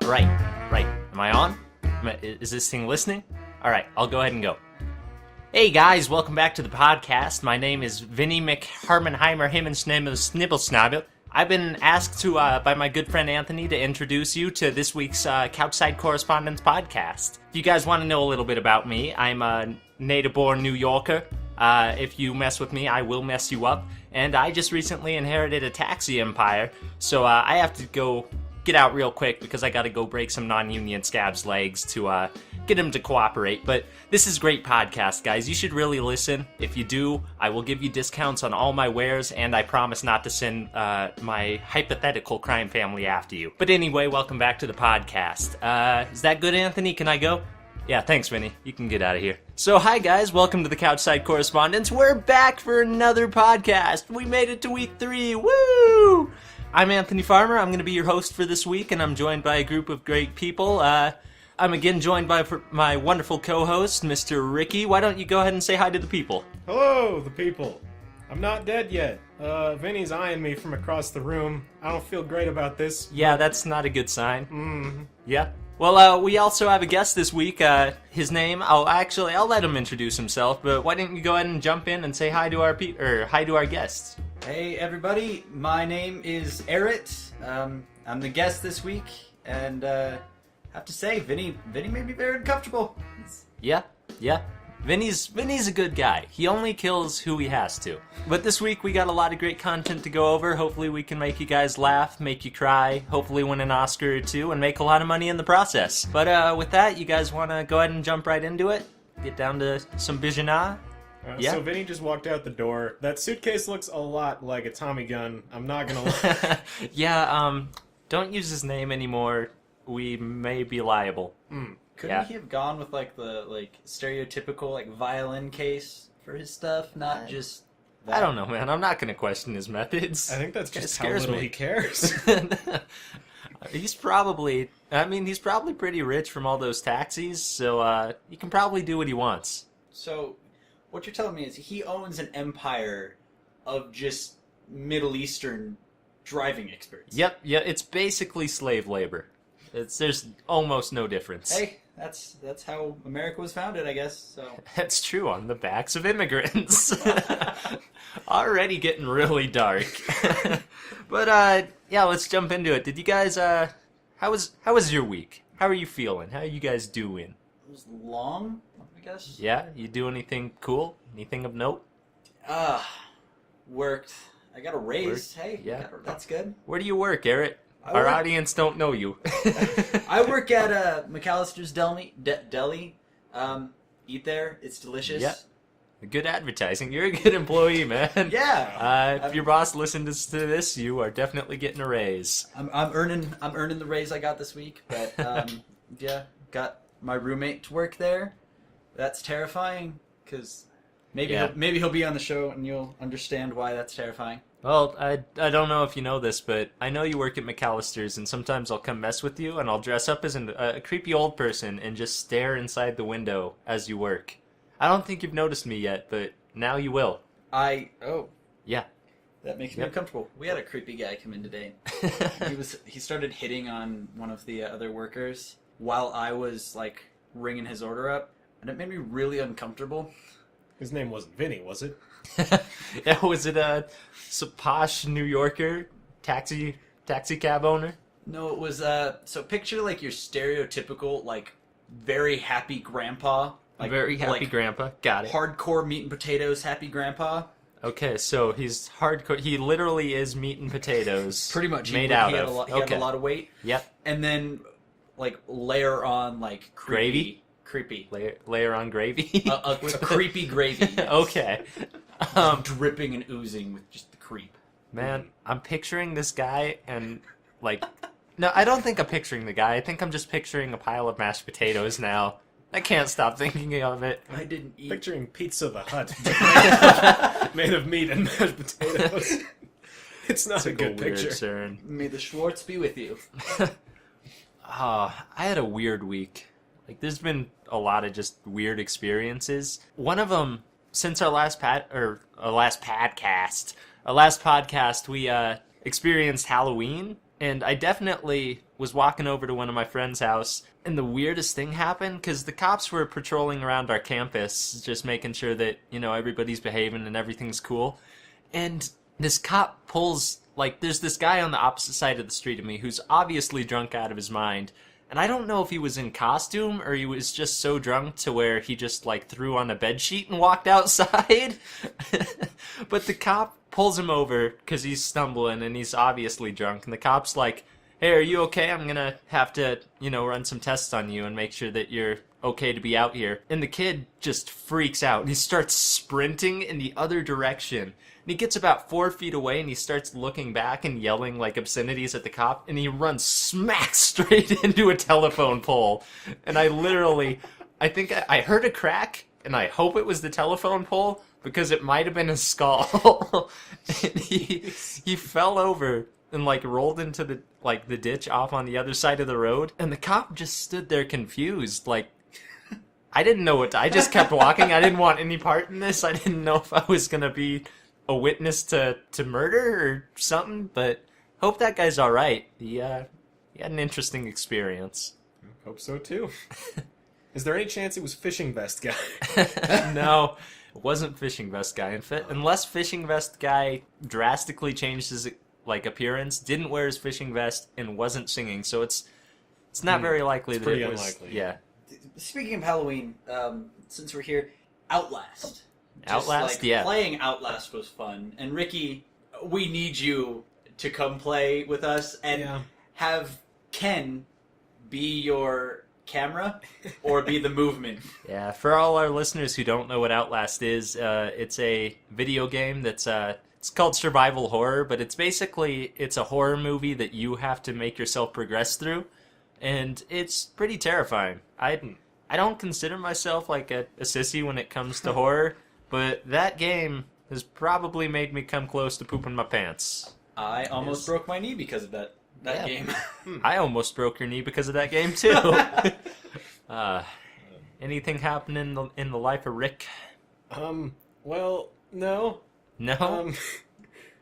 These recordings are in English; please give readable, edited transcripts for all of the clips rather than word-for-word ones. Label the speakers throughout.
Speaker 1: Right. Am I on? Is this thing listening? All right, I'll go ahead and go. Hey guys, welcome back to the podcast. My name is Vinny McHarmenheimer Himmensnibblesnabble. I've been asked to by my good friend Anthony to introduce you to this week's Couch Side Correspondents Podcast. If you guys want to know a little bit about me, I'm a native-born New Yorker. If you mess with me, I will mess you up. And I just recently inherited a taxi empire, so I have to go get out real quick because I gotta go break some non-union scabs' legs to get him to cooperate. But this is great podcast, guys. You should really listen. If you do, I will give you discounts on all my wares, and I promise not to send my hypothetical crime family after you. But anyway, welcome back to the podcast. Is that good, Anthony? Can I go? Yeah, thanks, Vinny. You can get out of here. So, hi, guys. Welcome to the Couch Side Correspondents. We're back for another podcast. We made it to week 3. Woo! I'm Anthony Farmer. I'm going to be your host for this week, and I'm joined by a group of great people. I'm again joined by my wonderful co-host, Mr. Ricky. Why don't you go ahead and say hi to the people?
Speaker 2: Hello, the people. I'm not dead yet. Vinny's eyeing me from across the room. I don't feel great about this.
Speaker 1: Yeah, that's not a good sign. Yeah. Well, we also have a guest this week. His name, I'll let him introduce himself, but why don't you go ahead and jump in and say hi to our guests?
Speaker 3: Hey everybody, my name is Erit. I'm the guest this week, and have to say, Vinny made me very uncomfortable.
Speaker 1: Yeah. Vinny's a good guy. He only kills who he has to. But this week we got a lot of great content to go over. Hopefully we can make you guys laugh, make you cry, hopefully win an Oscar or two, and make a lot of money in the process. But with that, you guys want to go ahead and jump right into it? Get down to some Bijana? Yeah.
Speaker 2: So Vinny just walked out the door. That suitcase looks a lot like a Tommy gun. I'm not gonna lie.
Speaker 1: Yeah, don't use his name anymore. We may be liable.
Speaker 3: Couldn't he have gone with the stereotypical violin case for his stuff, not just that?
Speaker 1: I don't know, man. I'm not gonna question his methods.
Speaker 2: I think that's just how
Speaker 1: scares
Speaker 2: little
Speaker 1: me.
Speaker 2: he cares.
Speaker 1: He's probably pretty rich from all those taxis, so he can probably do what he wants.
Speaker 3: So, what you're telling me is he owns an empire of just Middle Eastern driving experts.
Speaker 1: Yep, it's basically slave labor. There's almost no difference.
Speaker 3: Hey, that's how America was founded, I guess. So
Speaker 1: That's true, on the backs of immigrants. Already getting really dark. But yeah, let's jump into it. Did you guys how was your week? How are you feeling? How are you guys doing?
Speaker 3: it was long, I guess.
Speaker 1: Yeah, you do anything cool? Anything of note?
Speaker 3: Worked. I got a raise.
Speaker 1: Worked?
Speaker 3: Hey,
Speaker 1: Yeah.
Speaker 3: that's good.
Speaker 1: Where do you work, Eric?
Speaker 3: I
Speaker 1: Our
Speaker 3: work-
Speaker 1: audience don't know you.
Speaker 3: I work at McAllister's Deli. Eat there. It's delicious.
Speaker 1: Yeah. Good advertising. You're a good employee, man.
Speaker 3: Yeah.
Speaker 1: If your boss listens to this, you are definitely getting a raise.
Speaker 3: I'm earning the raise I got this week, but yeah, got my roommate to work there. That's terrifying because maybe he'll be on the show and you'll understand why that's terrifying.
Speaker 1: Well, I don't know if you know this, but I know you work at McAllister's, and sometimes I'll come mess with you, and I'll dress up as a creepy old person and just stare inside the window as you work. I don't think you've noticed me yet, but now you will. Yeah.
Speaker 3: That makes me uncomfortable. We had a creepy guy come in today. He started hitting on one of the other workers while I was ringing his order up, and it made me really uncomfortable.
Speaker 2: His name wasn't Vinny, was it?
Speaker 1: Yeah, was it a posh New Yorker taxi cab owner?
Speaker 3: No, it was so picture your stereotypical very happy grandpa.
Speaker 1: Very happy grandpa. Got it.
Speaker 3: Hardcore meat and potatoes happy grandpa.
Speaker 1: Okay, so he's hardcore. He literally is meat and potatoes.
Speaker 3: Pretty much.
Speaker 1: Made out
Speaker 3: he
Speaker 1: of.
Speaker 3: had a lot of weight.
Speaker 1: Yep.
Speaker 3: And then layer on
Speaker 1: Gravy?
Speaker 3: creepy.
Speaker 1: Layer on gravy.
Speaker 3: a creepy gravy. Yes.
Speaker 1: Okay.
Speaker 3: Dripping and oozing with just the creep.
Speaker 1: Man, I'm picturing this guy and no, I don't think I'm picturing the guy. I think I'm just picturing a pile of mashed potatoes now. I can't stop thinking of it.
Speaker 3: I didn't eat.
Speaker 2: Picturing Pizza the Hut made of meat and mashed potatoes. It's not a good picture.
Speaker 1: Turn.
Speaker 3: May the Schwartz be with you.
Speaker 1: I had a weird week. There's been a lot of just weird experiences. One of them, since our last podcast, we experienced Halloween, and I definitely was walking over to one of my friend's house, and the weirdest thing happened, because the cops were patrolling around our campus, just making sure that, everybody's behaving and everything's cool. And this cop pulls, there's this guy on the opposite side of the street of me who's obviously drunk out of his mind. And I don't know if he was in costume or he was just so drunk to where he just, threw on a bedsheet and walked outside. But the cop pulls him over because he's stumbling and he's obviously drunk. And the cop's like, hey, are you okay? I'm going to have to, run some tests on you and make sure that you're okay to be out here. And the kid just freaks out. He starts sprinting in the other direction. And he gets about 4 feet away and he starts looking back and yelling obscenities at the cop. And he runs smack straight into a telephone pole. And I think I heard a crack and I hope it was the telephone pole because it might have been his skull. And he fell over and rolled into the ditch off on the other side of the road. And the cop just stood there confused. I didn't know I just kept walking. I didn't want any part in this. I didn't know if I was going to be a witness to murder or something, but hope that guy's all right. He had an interesting experience.
Speaker 2: Hope so too. Is there any chance it was Fishing Vest Guy?
Speaker 1: No, it wasn't Fishing Vest Guy. Unless Fishing Vest Guy drastically changed his appearance, didn't wear his fishing vest, and wasn't singing, so it's not very likely that it was.
Speaker 2: Unlikely.
Speaker 1: Yeah.
Speaker 3: Speaking of Halloween, since we're here, Outlast.
Speaker 1: Outlast, yeah.
Speaker 3: Playing Outlast was fun. And Ricky, we need you to come play with us and have Ken be your camera or be the movement.
Speaker 1: Yeah, for all our listeners who don't know what Outlast is, it's a video game that's it's called survival horror, but it's a horror movie that you have to make yourself progress through, and it's pretty terrifying. I don't consider myself a sissy when it comes to horror, but that game has probably made me come close to pooping my pants.
Speaker 3: I almost broke my knee because of that game.
Speaker 1: I almost broke your knee because of that game too. Anything happening in the life of Rick?
Speaker 2: Well, no.
Speaker 1: No?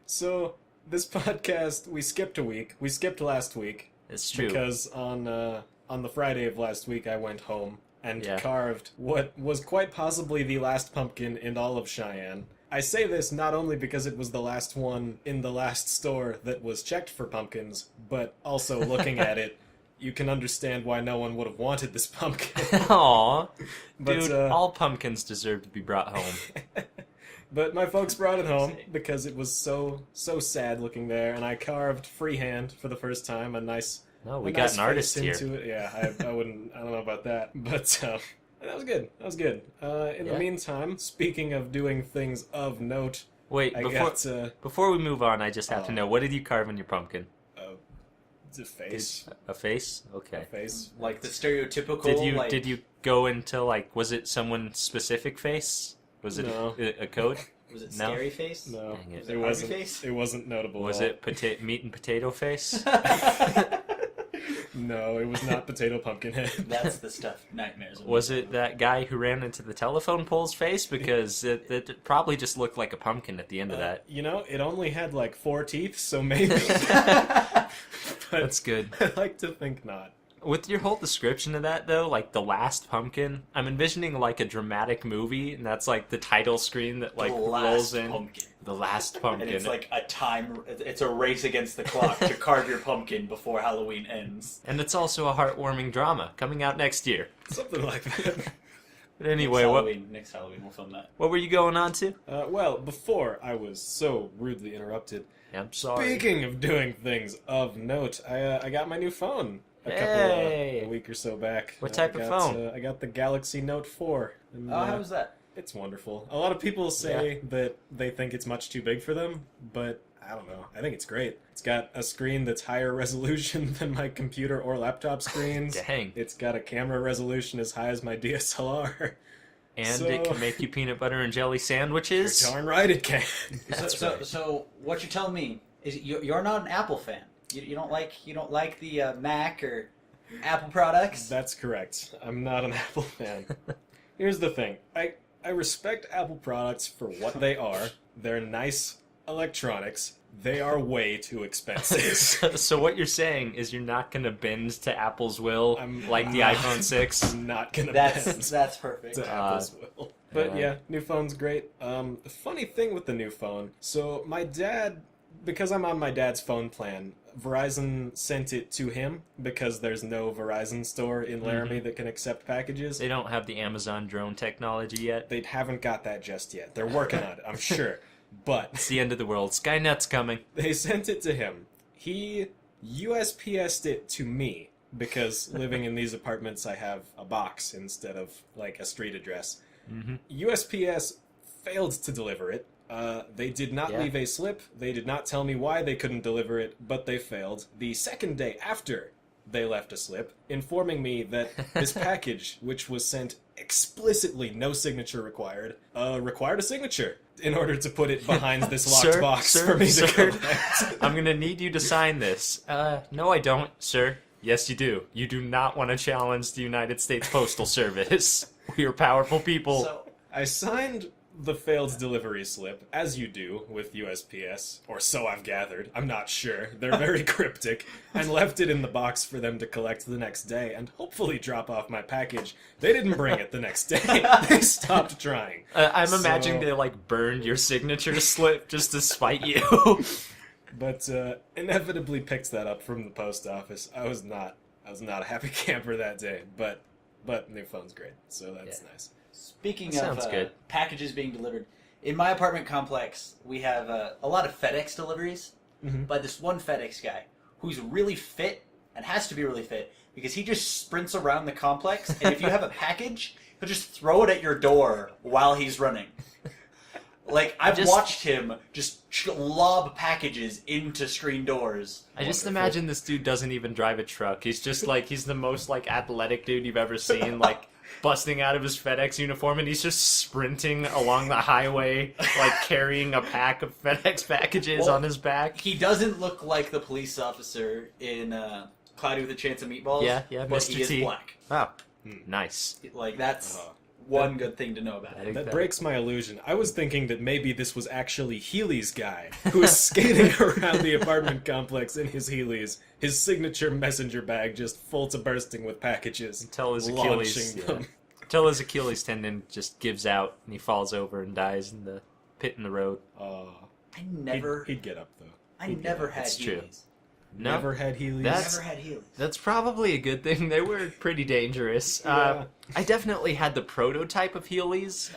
Speaker 2: So, this podcast, we skipped a week. We skipped last week.
Speaker 1: It's true.
Speaker 2: Because on the Friday of last week, I went home and carved what was quite possibly the last pumpkin in all of Cheyenne. I say this not only because it was the last one in the last store that was checked for pumpkins, but also looking at it, you can understand why no one would have wanted this pumpkin.
Speaker 1: Aww.
Speaker 2: But,
Speaker 1: dude, all pumpkins deserve to be brought home.
Speaker 2: But my folks brought it home because it was so sad looking there, and I carved freehand for the first time a nice.
Speaker 1: No, we got an artist here.
Speaker 2: Into it. Yeah, I don't know about that, but that was good. That was good. In the meantime, speaking of doing things of note,
Speaker 1: wait, before we move on, I just have to know, what did you carve in your pumpkin?
Speaker 2: It's a face.
Speaker 1: A face? Okay.
Speaker 2: A face.
Speaker 3: Like the stereotypical.
Speaker 1: Did you go into was it someone's specific face? Was it a code?
Speaker 3: Was it scary face?
Speaker 2: No,
Speaker 3: Was
Speaker 2: it wasn't.
Speaker 3: Face?
Speaker 2: It wasn't notable.
Speaker 1: Was it meat and potato face?
Speaker 2: No, it was not potato pumpkin head.
Speaker 3: That's the stuff nightmares.
Speaker 1: Was it that guy who ran into the telephone pole's face? Because it probably just looked like a pumpkin at the end of that.
Speaker 2: It only had 4 teeth, so maybe. But
Speaker 1: that's good.
Speaker 2: I like to think not.
Speaker 1: With your whole description of that, though, the last pumpkin, I'm envisioning a dramatic movie, and that's the title screen that rolls in.
Speaker 3: Pumpkin.
Speaker 1: The last pumpkin.
Speaker 3: And it's a time. It's a race against the clock to carve your pumpkin before Halloween ends.
Speaker 1: And it's also a heartwarming drama coming out next year.
Speaker 2: Something like that.
Speaker 1: But anyway,
Speaker 3: next Halloween we'll film that.
Speaker 1: What were you going on to?
Speaker 2: Well, before I was so rudely interrupted.
Speaker 1: I'm sorry.
Speaker 2: Speaking of doing things of note, I got my new phone. A week or so back.
Speaker 1: What type of phone?
Speaker 2: I got the Galaxy Note 4. And,
Speaker 3: how was that?
Speaker 2: It's wonderful. A lot of people say that they think it's much too big for them, but I don't know. I think it's great. It's got a screen that's higher resolution than my computer or laptop screens.
Speaker 1: Dang.
Speaker 2: It's got a camera resolution as high as my DSLR.
Speaker 1: And it can make you peanut butter and jelly sandwiches.
Speaker 2: You're darn right it can.
Speaker 3: So what you're telling me is you're not an Apple fan. You don't like the Mac or Apple products?
Speaker 2: That's correct. I'm not an Apple fan. Here's the thing. I respect Apple products for what they are. They're nice electronics. They are way too expensive.
Speaker 1: So what you're saying is you're not going to bend to Apple's will like the iPhone 6?
Speaker 2: I'm not going to
Speaker 3: That's
Speaker 2: bend
Speaker 3: perfect.
Speaker 2: to Apple's will. But yeah, new phone's great. The funny thing with the new phone, so my dad, because I'm on my dad's phone plan, Verizon sent it to him because there's no Verizon store in Laramie that can accept packages.
Speaker 1: They don't have the Amazon drone technology yet.
Speaker 2: They haven't got that just yet. They're working on it, I'm sure. But
Speaker 1: it's the end of the world. Skynet's coming.
Speaker 2: They sent it to him. He USPS'd it to me because living in these apartments, I have a box instead of like a street address. USPS failed to deliver it. They did not leave a slip. They did not tell me why they couldn't deliver it, but they failed. The second day after they left a slip, informing me that this package, which was sent explicitly no signature required, required a signature in order to put it behind this locked box for me to collect.
Speaker 1: I'm going to need you to sign this. No, I don't, sir. Yes, you do. You do not want to challenge the United States Postal Service. We are powerful people.
Speaker 2: So I signed the failed delivery slip, as you do with USPS, or so I've gathered. I'm not sure. They're very cryptic, and left it in the box for them to collect the next day and hopefully drop off my package. They didn't bring it the next day. They stopped trying.
Speaker 1: I'm imagining they like burned your signature slip just to spite you.
Speaker 2: But inevitably picked that up from the post office. I was not a happy camper that day, but new phone's great, so that's nice.
Speaker 3: Speaking of packages being delivered, in my apartment complex, we have a lot of FedEx deliveries by this one FedEx guy who's really fit and has to be really fit because he just sprints around the complex, and if you have a package, he'll just throw it at your door while he's running. Like, I've watched him just lob packages into screen doors.
Speaker 1: I just imagine this dude doesn't even drive a truck. He's just like, he's the most like athletic dude you've ever seen, like busting out of his FedEx uniform, and he's just sprinting along the highway, like carrying a pack of FedEx packages on his back.
Speaker 3: He doesn't look like the police officer in Cloudy with a Chance of Meatballs.
Speaker 1: Yeah,
Speaker 3: but
Speaker 1: Mr.
Speaker 3: he is
Speaker 1: T.
Speaker 3: black.
Speaker 1: Oh, nice.
Speaker 3: Like, that's one good thing to know about it.
Speaker 2: That breaks my illusion. I was thinking that maybe this was actually Healy's guy, who was skating around the apartment complex in his Heelys, his signature messenger bag just full to bursting with packages.
Speaker 1: Until his Achilles tendon just gives out and he falls over and dies in the pit in the road.
Speaker 2: He'd get up, though.
Speaker 3: I never had Heelys.
Speaker 1: True.
Speaker 2: Never had Heelys.
Speaker 3: Never had Heelys.
Speaker 1: That's probably a good thing. They were pretty dangerous. I definitely had the prototype of Heelys.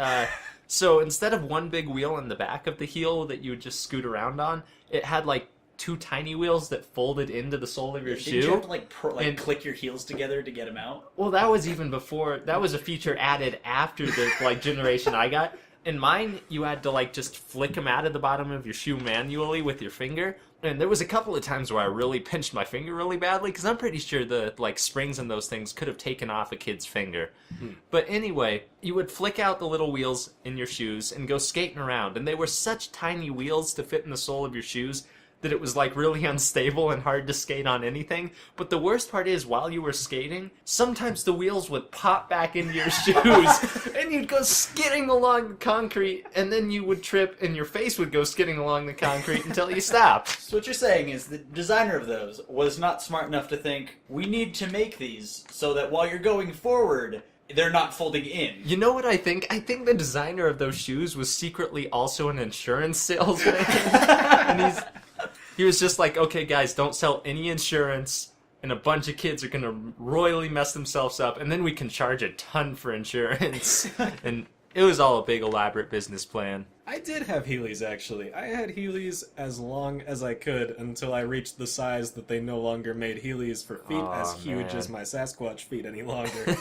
Speaker 1: So instead of one big wheel in the back of the heel that you would just scoot around on, it had like two tiny wheels that folded into the sole of your shoe.
Speaker 3: Did you have to click your heels together to get them out?
Speaker 1: Well, that was even before. That was a feature added after the generation I got. In mine, you had to just flick them out of the bottom of your shoe manually with your finger. And there was a couple of times where I really pinched my finger really badly, because I'm pretty sure the springs in those things could have taken off a kid's finger. But anyway, you would flick out the little wheels in your shoes and go skating around. And they were such tiny wheels to fit in the sole of your shoes that it was really unstable and hard to skate on anything. But the worst part is, while you were skating, sometimes the wheels would pop back into your shoes and you'd go skidding along the concrete, and then you would trip and your face would go skidding along the concrete until you stopped.
Speaker 3: So what you're saying is the designer of those was not smart enough to think, we need to make these so that while you're going forward, they're not folding in.
Speaker 1: You know what I think? I think the designer of those shoes was secretly also an insurance salesman. And he was just like, okay, guys, don't sell any insurance, and a bunch of kids are going to royally mess themselves up, and then we can charge a ton for insurance. And it was all a big, elaborate business plan.
Speaker 2: I did have Heelys, actually. I had Heelys as long as I could until I reached the size that they no longer made Heelys for feet as huge as my Sasquatch feet any longer.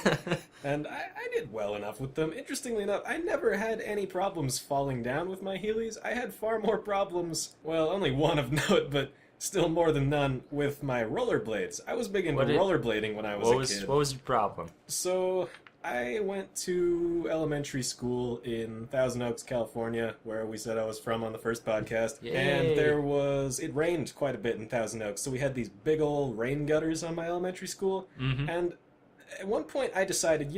Speaker 2: And I did well enough with them. Interestingly enough, I never had any problems falling down with my Heelys. I had far more problems, well, only one of note, but still more than none, with my rollerblades. I was big into rollerblading when I was a kid.
Speaker 1: What was your problem?
Speaker 2: So I went to elementary school in Thousand Oaks, California, where we said I was from on the first podcast.
Speaker 1: Yay.
Speaker 2: And it rained quite a bit in Thousand Oaks, so we had these big old rain gutters on my elementary school. And at one point I decided,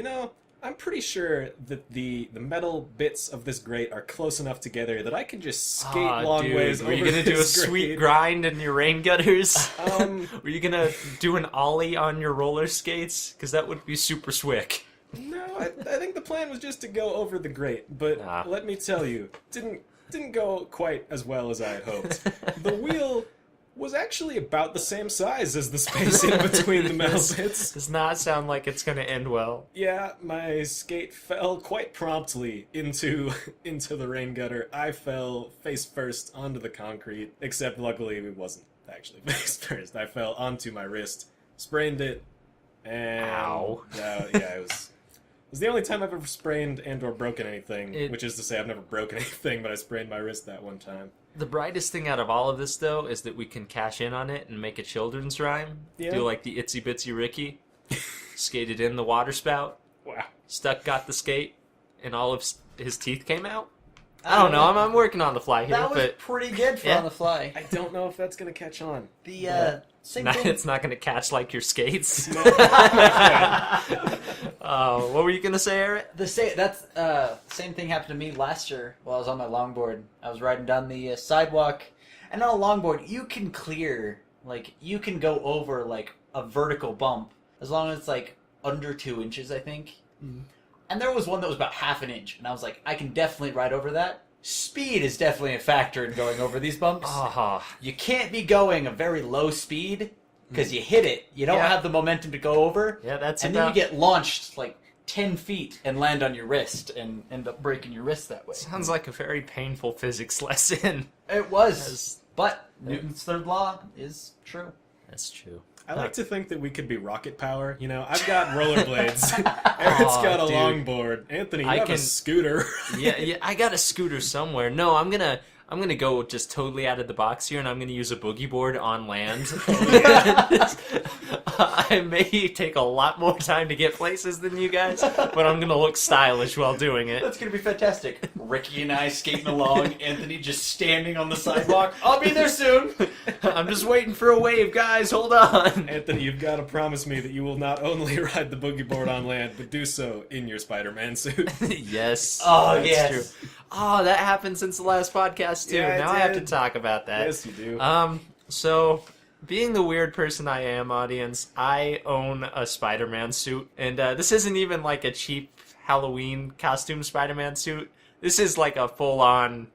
Speaker 2: I'm pretty sure that the metal bits of this grate are close enough together that I can just skate long ways over.
Speaker 1: Were you gonna do a sweet grind in your rain gutters? Were you gonna do an ollie on your roller skates? Because that would be super swick.
Speaker 2: No, I think the plan was just to go over the grate, but let me tell you, didn't go quite as well as I had hoped. The wheel was actually about the same size as the space in between the metal bits.
Speaker 1: Does not sound like it's going to end well.
Speaker 2: Yeah, my skate fell quite promptly into the rain gutter. I fell face first onto the concrete, except luckily it wasn't actually face first. I fell onto my wrist, sprained it, and...
Speaker 1: Ow.
Speaker 2: It was the only time I've ever sprained and or broken anything, which is to say I've never broken anything, but I sprained my wrist that one time.
Speaker 1: The brightest thing out of all of this, though, is that we can cash in on it and make a children's rhyme.
Speaker 2: Yeah.
Speaker 1: Do like the Itsy Bitsy Ricky. Skated in the water spout.
Speaker 2: Wow.
Speaker 1: Stuck got the skate, and all of his teeth came out. I don't know. I'm working on the fly here.
Speaker 3: That was pretty good for on the fly.
Speaker 2: I don't know if that's going to catch on.
Speaker 3: Same thing.
Speaker 1: It's not going to catch like your skates. What were you going to say, Eric?
Speaker 3: Same thing happened to me last year while I was on my longboard. I was riding down the sidewalk, and on a longboard, you can go over like a vertical bump as long as it's like under 2 inches, I think. Mm. And there was one that was about half an inch, and I was like, I can definitely ride over that. Speed is definitely a factor in going over these bumps. You can't be going a very low speed, because you hit it, you don't have the momentum to go over, then you get launched like 10 feet and land on your wrist and end up breaking your wrist that way.
Speaker 1: Sounds like a very painful physics lesson.
Speaker 3: It was, but Newton's third law is true.
Speaker 1: That's true.
Speaker 2: I like to think that we could be rocket power. You know, I've got rollerblades. Eric's got a longboard. Anthony, you have a scooter.
Speaker 1: yeah, I got a scooter somewhere. No, I'm gonna go just totally out of the box here, and I'm gonna use a boogie board on land. I may take a lot more time to get places than you guys, but I'm gonna look stylish while doing it.
Speaker 3: That's gonna be fantastic. Ricky and I skating along, Anthony just standing on the sidewalk. I'll be there soon.
Speaker 1: I'm just waiting for a wave, guys. Hold on.
Speaker 2: Anthony, you've got to promise me that you will not only ride the boogie board on land, but do so in your Spider-Man suit.
Speaker 1: Yes.
Speaker 3: Oh,
Speaker 1: that's
Speaker 3: yes.
Speaker 1: True. Oh, that happened since the last podcast, too.
Speaker 2: Yeah,
Speaker 1: now I have to talk about that.
Speaker 2: Yes, you do.
Speaker 1: So, being the weird person I am, audience, I own a Spider-Man suit. And this isn't even like a cheap Halloween costume Spider-Man suit. This is like a full-on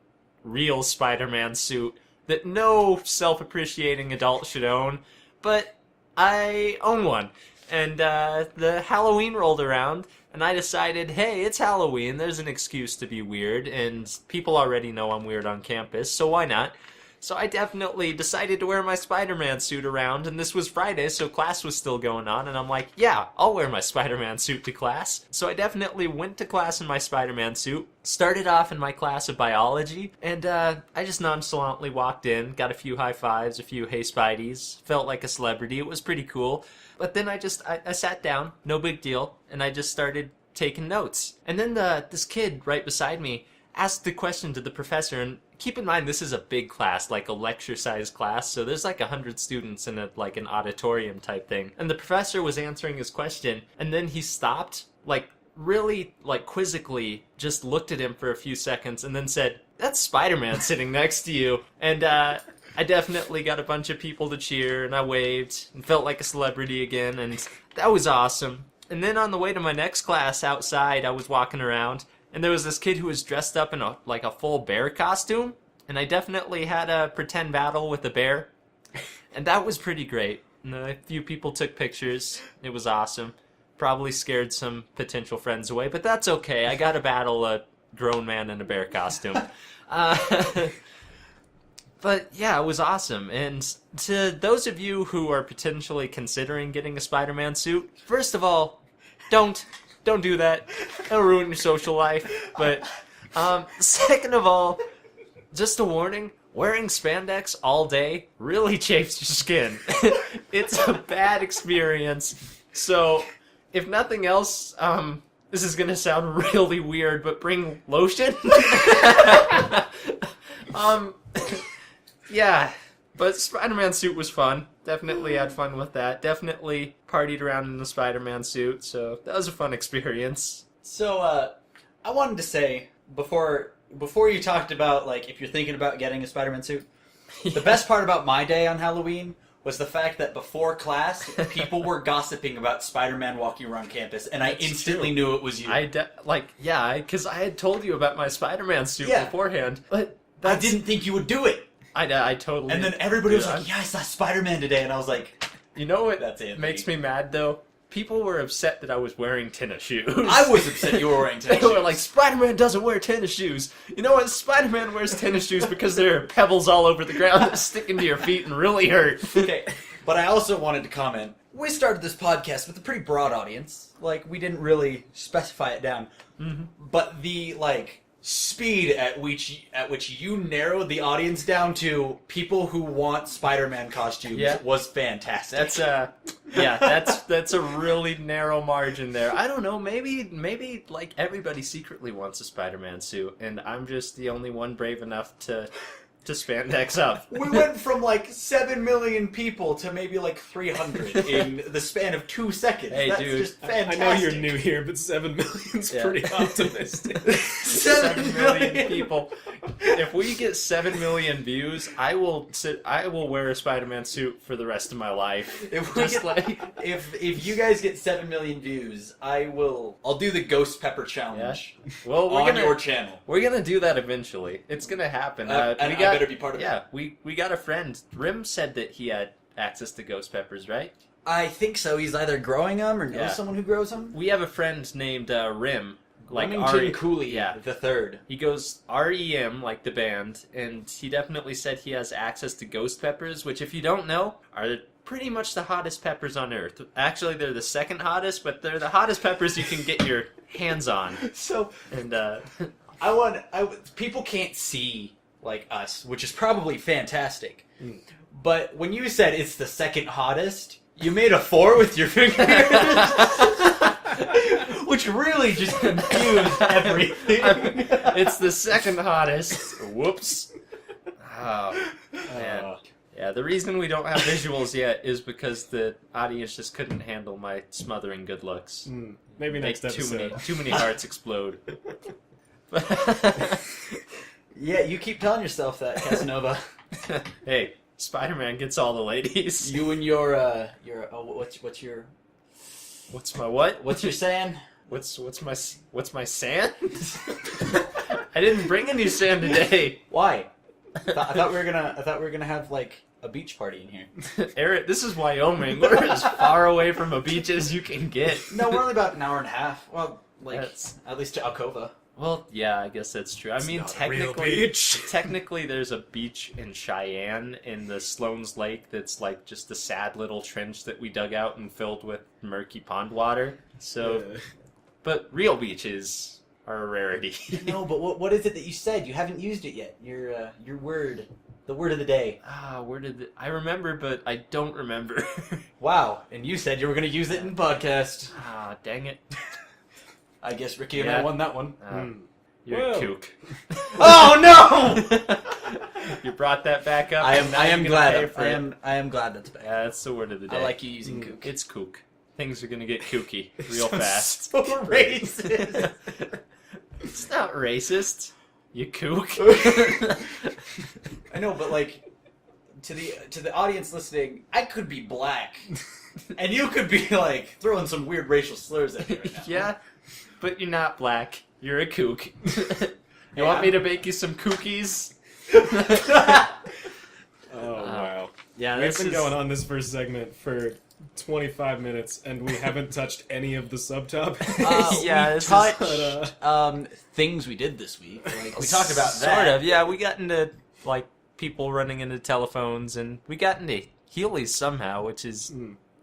Speaker 1: real Spider-Man suit that no self-appreciating adult should own. But I own one. And the Halloween rolled around, and I decided, hey, it's Halloween, there's an excuse to be weird, and people already know I'm weird on campus, so why not? So I definitely decided to wear my Spider-Man suit around, and this was Friday, so class was still going on, and I'm like, yeah, I'll wear my Spider-Man suit to class. So I definitely went to class in my Spider-Man suit, started off in my class of biology, and I just nonchalantly walked in, got a few high fives, a few hey Spideys, felt like a celebrity, it was pretty cool. But then I sat down, no big deal, and I just started taking notes. And then this kid right beside me asked the question to the professor, and keep in mind this is a big class, like a lecture-sized class, so there's like 100 students in like an auditorium type thing. And the professor was answering his question, and then he stopped, like really like quizzically, just looked at him for a few seconds, and then said, "That's Spider-Man sitting next to you." And I definitely got a bunch of people to cheer, and I waved, and felt like a celebrity again, and that was awesome. And then on the way to my next class outside, I was walking around, and there was this kid who was dressed up in a full bear costume, and I definitely had a pretend battle with a bear, and that was pretty great. And a few people took pictures. It was awesome. Probably scared some potential friends away, but that's okay. I got to battle a grown man in a bear costume. But yeah, it was awesome. And to those of you who are potentially considering getting a Spider-Man suit, first of all, don't do that. It'll ruin your social life. But second of all, just a warning, wearing spandex all day really chafes your skin. It's a bad experience. So, if nothing else, this is going to sound really weird, but bring lotion. Yeah, but Spider-Man suit was fun. Definitely had fun with that. Definitely partied around in the Spider-Man suit, so that was a fun experience.
Speaker 3: So, I wanted to say, before you talked about, like, if you're thinking about getting a Spider-Man suit, the best part about my day on Halloween was the fact that before class, people were gossiping about Spider-Man walking around campus, and I instantly knew it was you.
Speaker 1: Because I had told you about my Spider-Man suit beforehand, but
Speaker 3: I didn't think you would do it.
Speaker 1: I totally.
Speaker 3: And then everybody was like, "Yeah, I saw Spider-Man today," and I was like,
Speaker 1: "You know what?
Speaker 3: That's it."
Speaker 1: Makes me mad though. People were upset that I was wearing tennis shoes.
Speaker 3: I was upset you were wearing tennis shoes.
Speaker 1: They were like, Spider-Man doesn't wear tennis shoes. You know what? Spider-Man wears tennis shoes because there are pebbles all over the ground that stick into your feet and really hurt.
Speaker 3: Okay, but I also wanted to comment. We started this podcast with a pretty broad audience. Like, we didn't really specify it down. Mm-hmm. But the, like, speed at which you narrowed the audience down to people who want Spider-Man costumes was fantastic.
Speaker 1: That's a really narrow margin there. I don't know, maybe like everybody secretly wants a Spider-Man suit, and I'm just the only one brave enough to spandex up.
Speaker 3: We went from like 7 million people to maybe like 300 in the span of 2 seconds.
Speaker 1: Hey,
Speaker 3: That's
Speaker 1: dude,
Speaker 3: just fantastic.
Speaker 2: I know you're new here, but 7 million's pretty optimistic.
Speaker 3: 7
Speaker 1: million people. If we get 7 million views, I will wear a Spider-Man suit for the rest of my life.
Speaker 3: If you guys get 7 million views, I'll do the Ghost Pepper Challenge.
Speaker 1: Yeah. Well,
Speaker 3: on your channel.
Speaker 1: We're gonna do that eventually. It's gonna happen.
Speaker 3: And I better be part of it.
Speaker 1: Yeah, we got a friend. Rim said that he had access to ghost peppers, right?
Speaker 3: I think so. He's either growing them or knows someone who grows them.
Speaker 1: We have a friend named Rim. Like
Speaker 3: Remington Cooley, the third.
Speaker 1: He goes REM, like the band, and he definitely said he has access to ghost peppers, which, if you don't know, are pretty much the hottest peppers on Earth. Actually, they're the second hottest, but they're the hottest peppers you can get your hands on.
Speaker 3: So,
Speaker 1: and
Speaker 3: people can't see like us, which is probably fantastic. But when you said it's the second hottest, you made a 4 with your fingers. Which really just confused everything.
Speaker 1: It's the second hottest. Whoops. Oh, man. Yeah, the reason we don't have visuals yet is because the audience just couldn't handle my smothering good looks.
Speaker 2: Maybe next episode.
Speaker 1: Too many hearts explode.
Speaker 3: Yeah, you keep telling yourself that, Casanova.
Speaker 1: Hey, Spider-Man gets all the ladies.
Speaker 3: You and your what's your
Speaker 1: what?
Speaker 3: What's your sand?
Speaker 1: What's my sand? I didn't bring any sand today.
Speaker 3: Why? I thought we were gonna have like a beach party in here.
Speaker 1: Eric, this is Wyoming. We're as far away from a beach as you can get.
Speaker 3: No, we're only about an hour and a half. Well, at least to Alcova.
Speaker 1: Well, yeah, I guess that's true. I mean, technically, there's a beach in Cheyenne in the Sloan's Lake that's like just a sad little trench that we dug out and filled with murky pond water. So, but real beaches are a rarity.
Speaker 3: No, but what is it that you said? You haven't used it yet. Your word, the word of the day.
Speaker 1: I remember, but I don't remember.
Speaker 3: Wow, and you said you were going to use it in the podcast.
Speaker 1: Ah, dang it.
Speaker 3: I guess Ricky and I won that one.
Speaker 1: You're a kook.
Speaker 3: Oh no!
Speaker 1: You brought that back up.
Speaker 3: I am glad. I am glad that's back.
Speaker 1: Yeah, that's the word of the day.
Speaker 3: I like you using kook.
Speaker 1: It's kook. Things are gonna get kooky real fast.
Speaker 3: So racist.
Speaker 1: It's not racist. You kook.
Speaker 3: I know, but like to the audience listening, I could be black, and you could be like throwing some weird racial slurs at me right now.
Speaker 1: Yeah. But you're not black. You're a kook. You want me to bake you some cookies?
Speaker 2: Oh, wow.
Speaker 1: Yeah,
Speaker 2: We've been going on this first segment for 25 minutes, and we haven't touched any of the subtopics.
Speaker 3: We touched things we did this week. Like, we talked about that.
Speaker 1: Sort of, yeah. We got into, like, people running into telephones, and we got into Heelys somehow, which is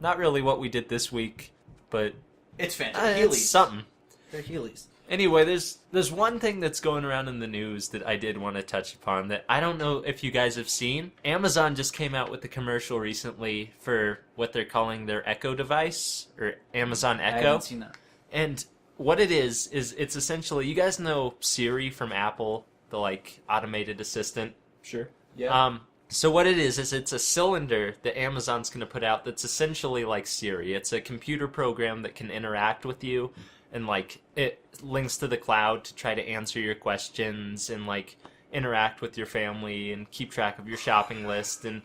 Speaker 1: not really what we did this week, but...
Speaker 3: It's fantastic.
Speaker 1: It's something.
Speaker 3: They're Heelys.
Speaker 1: Anyway, there's one thing that's going around in the news that I did want to touch upon that I don't know if you guys have seen. Amazon just came out with a commercial recently for what they're calling their Echo device, or Amazon Echo.
Speaker 3: I haven't seen that.
Speaker 1: And what it is it's essentially, you guys know Siri from Apple, the like automated assistant?
Speaker 2: Sure.
Speaker 3: Yeah.
Speaker 1: So what it is it's a cylinder that Amazon's going to put out that's essentially like Siri. It's a computer program that can interact with you and like it links to the cloud to try to answer your questions and like interact with your family and keep track of your shopping list. And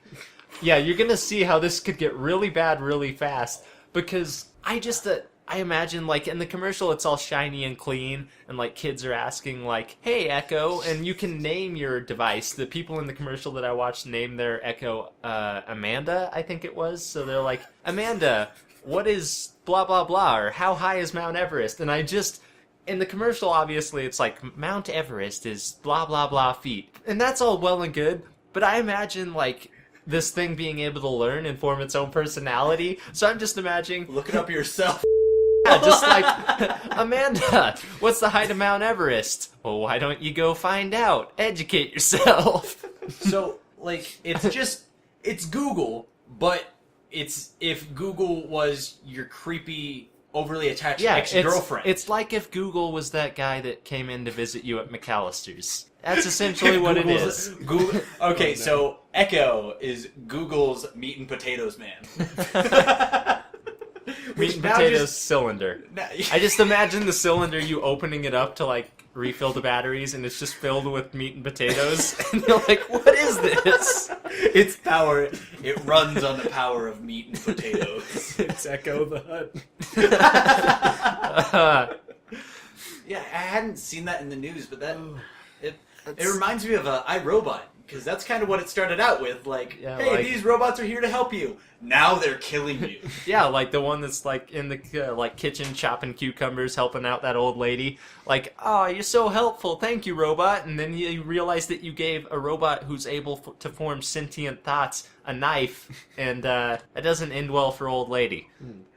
Speaker 1: yeah, you're gonna see how this could get really bad really fast, because I imagine, like, in the commercial, it's all shiny and clean, and, like, kids are asking, like, hey, Echo, and you can name your device. The people in the commercial that I watched named their Echo Amanda, I think it was. So they're like, Amanda, what is blah, blah, blah, or how high is Mount Everest? And in the commercial, obviously, it's like, Mount Everest is blah, blah, blah feet. And that's all well and good, but I imagine, like, this thing being able to learn and form its own personality. So I'm just imagining...
Speaker 3: Look it up yourself.
Speaker 1: Yeah, just like, Amanda, what's the height of Mount Everest? Well, why don't you go find out? Educate yourself.
Speaker 3: So, like, it's Google, but it's if Google was your creepy, overly attached ex-girlfriend.
Speaker 1: It's like if Google was that guy that came in to visit you at McAllister's. That's essentially what it is.
Speaker 3: Google, okay, so Echo is Google's meat and potatoes man.
Speaker 1: Meat and potatoes cylinder. I just imagine the cylinder, you opening it up to like refill the batteries, and it's just filled with meat and potatoes, and you're like, what is this?
Speaker 3: Its power, it runs on the power of meat and potatoes.
Speaker 2: It's Echo the Hut.
Speaker 3: Yeah, I hadn't seen that in the news, but it reminds me of iRobot, because that's kind of what it started out with. Like, hey, like, these robots are here to help you. Now they're killing you.
Speaker 1: Yeah, like the one that's like in the like kitchen chopping cucumbers, helping out that old lady. Like, oh, you're so helpful, thank you, robot. And then you realize that you gave a robot who's able to form sentient thoughts a knife, and that doesn't end well for old lady.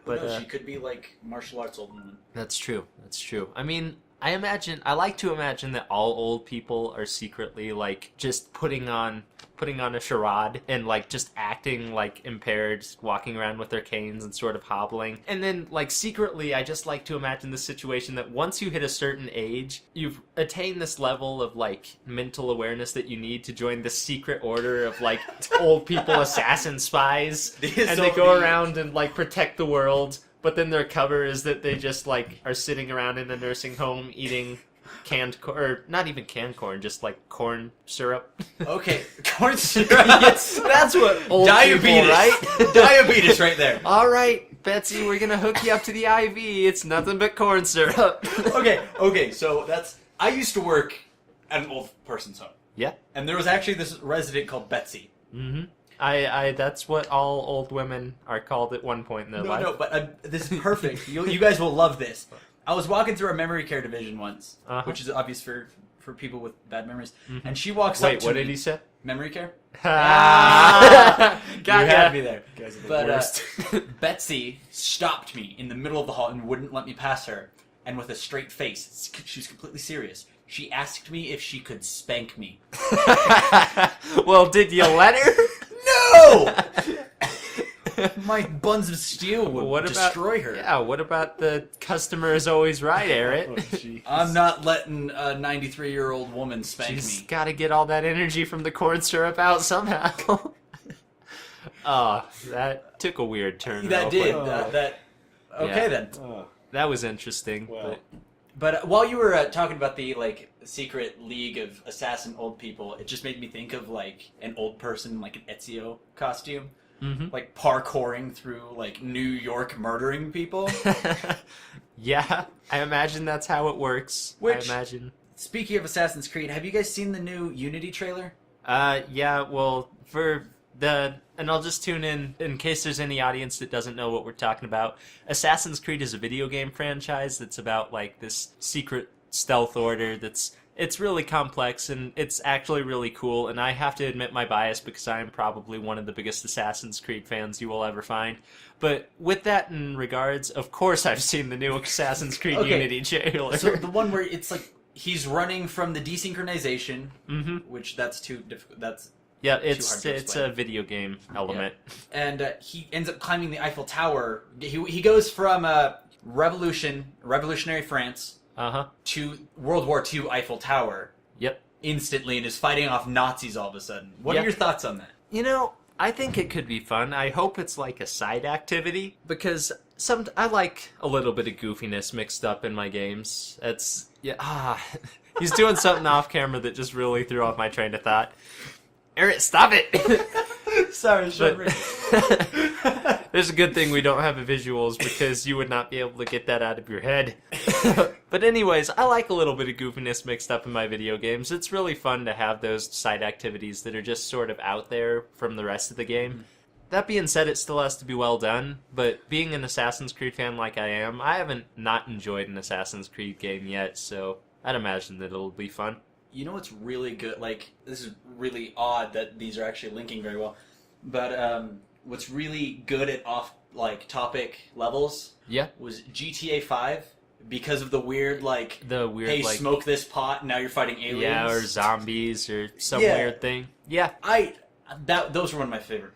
Speaker 3: But no, she could be like martial arts old woman.
Speaker 1: That's true. That's true. I mean, I like to imagine that all old people are secretly like just putting on a charade and like just acting like impaired, walking around with their canes and sort of hobbling. And then like secretly, I just like to imagine the situation that once you hit a certain age, you've attained this level of like mental awareness that you need to join the secret order of like old people assassin spies, and they go around and like protect the world. But then their cover is that they just, like, are sitting around in a nursing home eating canned corn, or not even canned corn, just, like, corn syrup.
Speaker 3: Okay, corn syrup.
Speaker 1: Yes, that's what old
Speaker 3: diabetes,
Speaker 1: people, right?
Speaker 3: Diabetes right there.
Speaker 1: All right, Betsy, we're gonna hook you up to the IV. It's nothing but corn syrup.
Speaker 3: Okay, so I used to work at an old person's home.
Speaker 1: Yeah.
Speaker 3: And there was actually this resident called Betsy.
Speaker 1: Mm-hmm. That's what all old women are called at one point in their life.
Speaker 3: No, but this is perfect. You guys will love this. I was walking through a memory care division once, which is obvious for people with bad memories. Mm-hmm. And she walks up to me.
Speaker 1: Wait, what did he say?
Speaker 3: Memory care?
Speaker 1: Got
Speaker 3: you had me there.
Speaker 2: You guys are the worst.
Speaker 3: Betsy stopped me in the middle of the hall and wouldn't let me pass her. And with a straight face, she was completely serious. She asked me if she could spank me.
Speaker 1: Well, did you let her?
Speaker 3: No! My buns of steel would destroy her.
Speaker 1: Yeah, what about the customer is always right, Eric?
Speaker 3: I'm not letting a 93-year-old woman spank me.
Speaker 1: She's got to get all that energy from the corn syrup out somehow. Oh, that took a weird turn.
Speaker 3: That did. Okay, then.
Speaker 1: That was interesting.
Speaker 2: Well.
Speaker 3: But while you were talking about the like secret league of assassin old people, it just made me think of like an old person in like an Ezio costume, like parkouring through like New York, murdering people.
Speaker 1: Yeah, I imagine that's how it works.
Speaker 3: Speaking of Assassin's Creed, have you guys seen the new Unity trailer?
Speaker 1: Yeah. Well, and I'll just tune in case there's any audience that doesn't know what we're talking about. Assassin's Creed is a video game franchise that's about like this secret stealth order it's really complex, and it's actually really cool, and I have to admit my bias because I am probably one of the biggest Assassin's Creed fans you will ever find. But with that in regards, of course I've seen the new Assassin's Creed Unity trailer.
Speaker 3: So the one where it's like he's running from the desynchronization, which that's too difficult.
Speaker 1: Yeah, it's a video game element.
Speaker 3: Yeah. And he ends up climbing the Eiffel Tower. He goes from revolutionary France to World War II Eiffel Tower.
Speaker 1: Yep.
Speaker 3: Instantly, and is fighting off Nazis all of a sudden. What are your thoughts on that?
Speaker 1: You know, I think it could be fun. I hope it's like a side activity, because I like a little bit of goofiness mixed up in my games. He's doing something off camera that just really threw off my train of thought. Eric, stop it!
Speaker 3: Sorry,
Speaker 1: There's a good thing we don't have visuals because you would not be able to get that out of your head. But anyways, I like a little bit of goofiness mixed up in my video games. It's really fun to have those side activities that are just sort of out there from the rest of the game. That being said, it still has to be well done, but being an Assassin's Creed fan like I am, I haven't not enjoyed an Assassin's Creed game yet, so I'd imagine that it'll be fun.
Speaker 3: You know what's really good? Like, this is really odd that these are actually linking very well, but what's really good at topic levels was GTA 5 because of the weird, hey, smoke this pot, and now you're fighting aliens.
Speaker 1: Yeah, or zombies or some weird thing. Yeah.
Speaker 3: Those were one of my favorite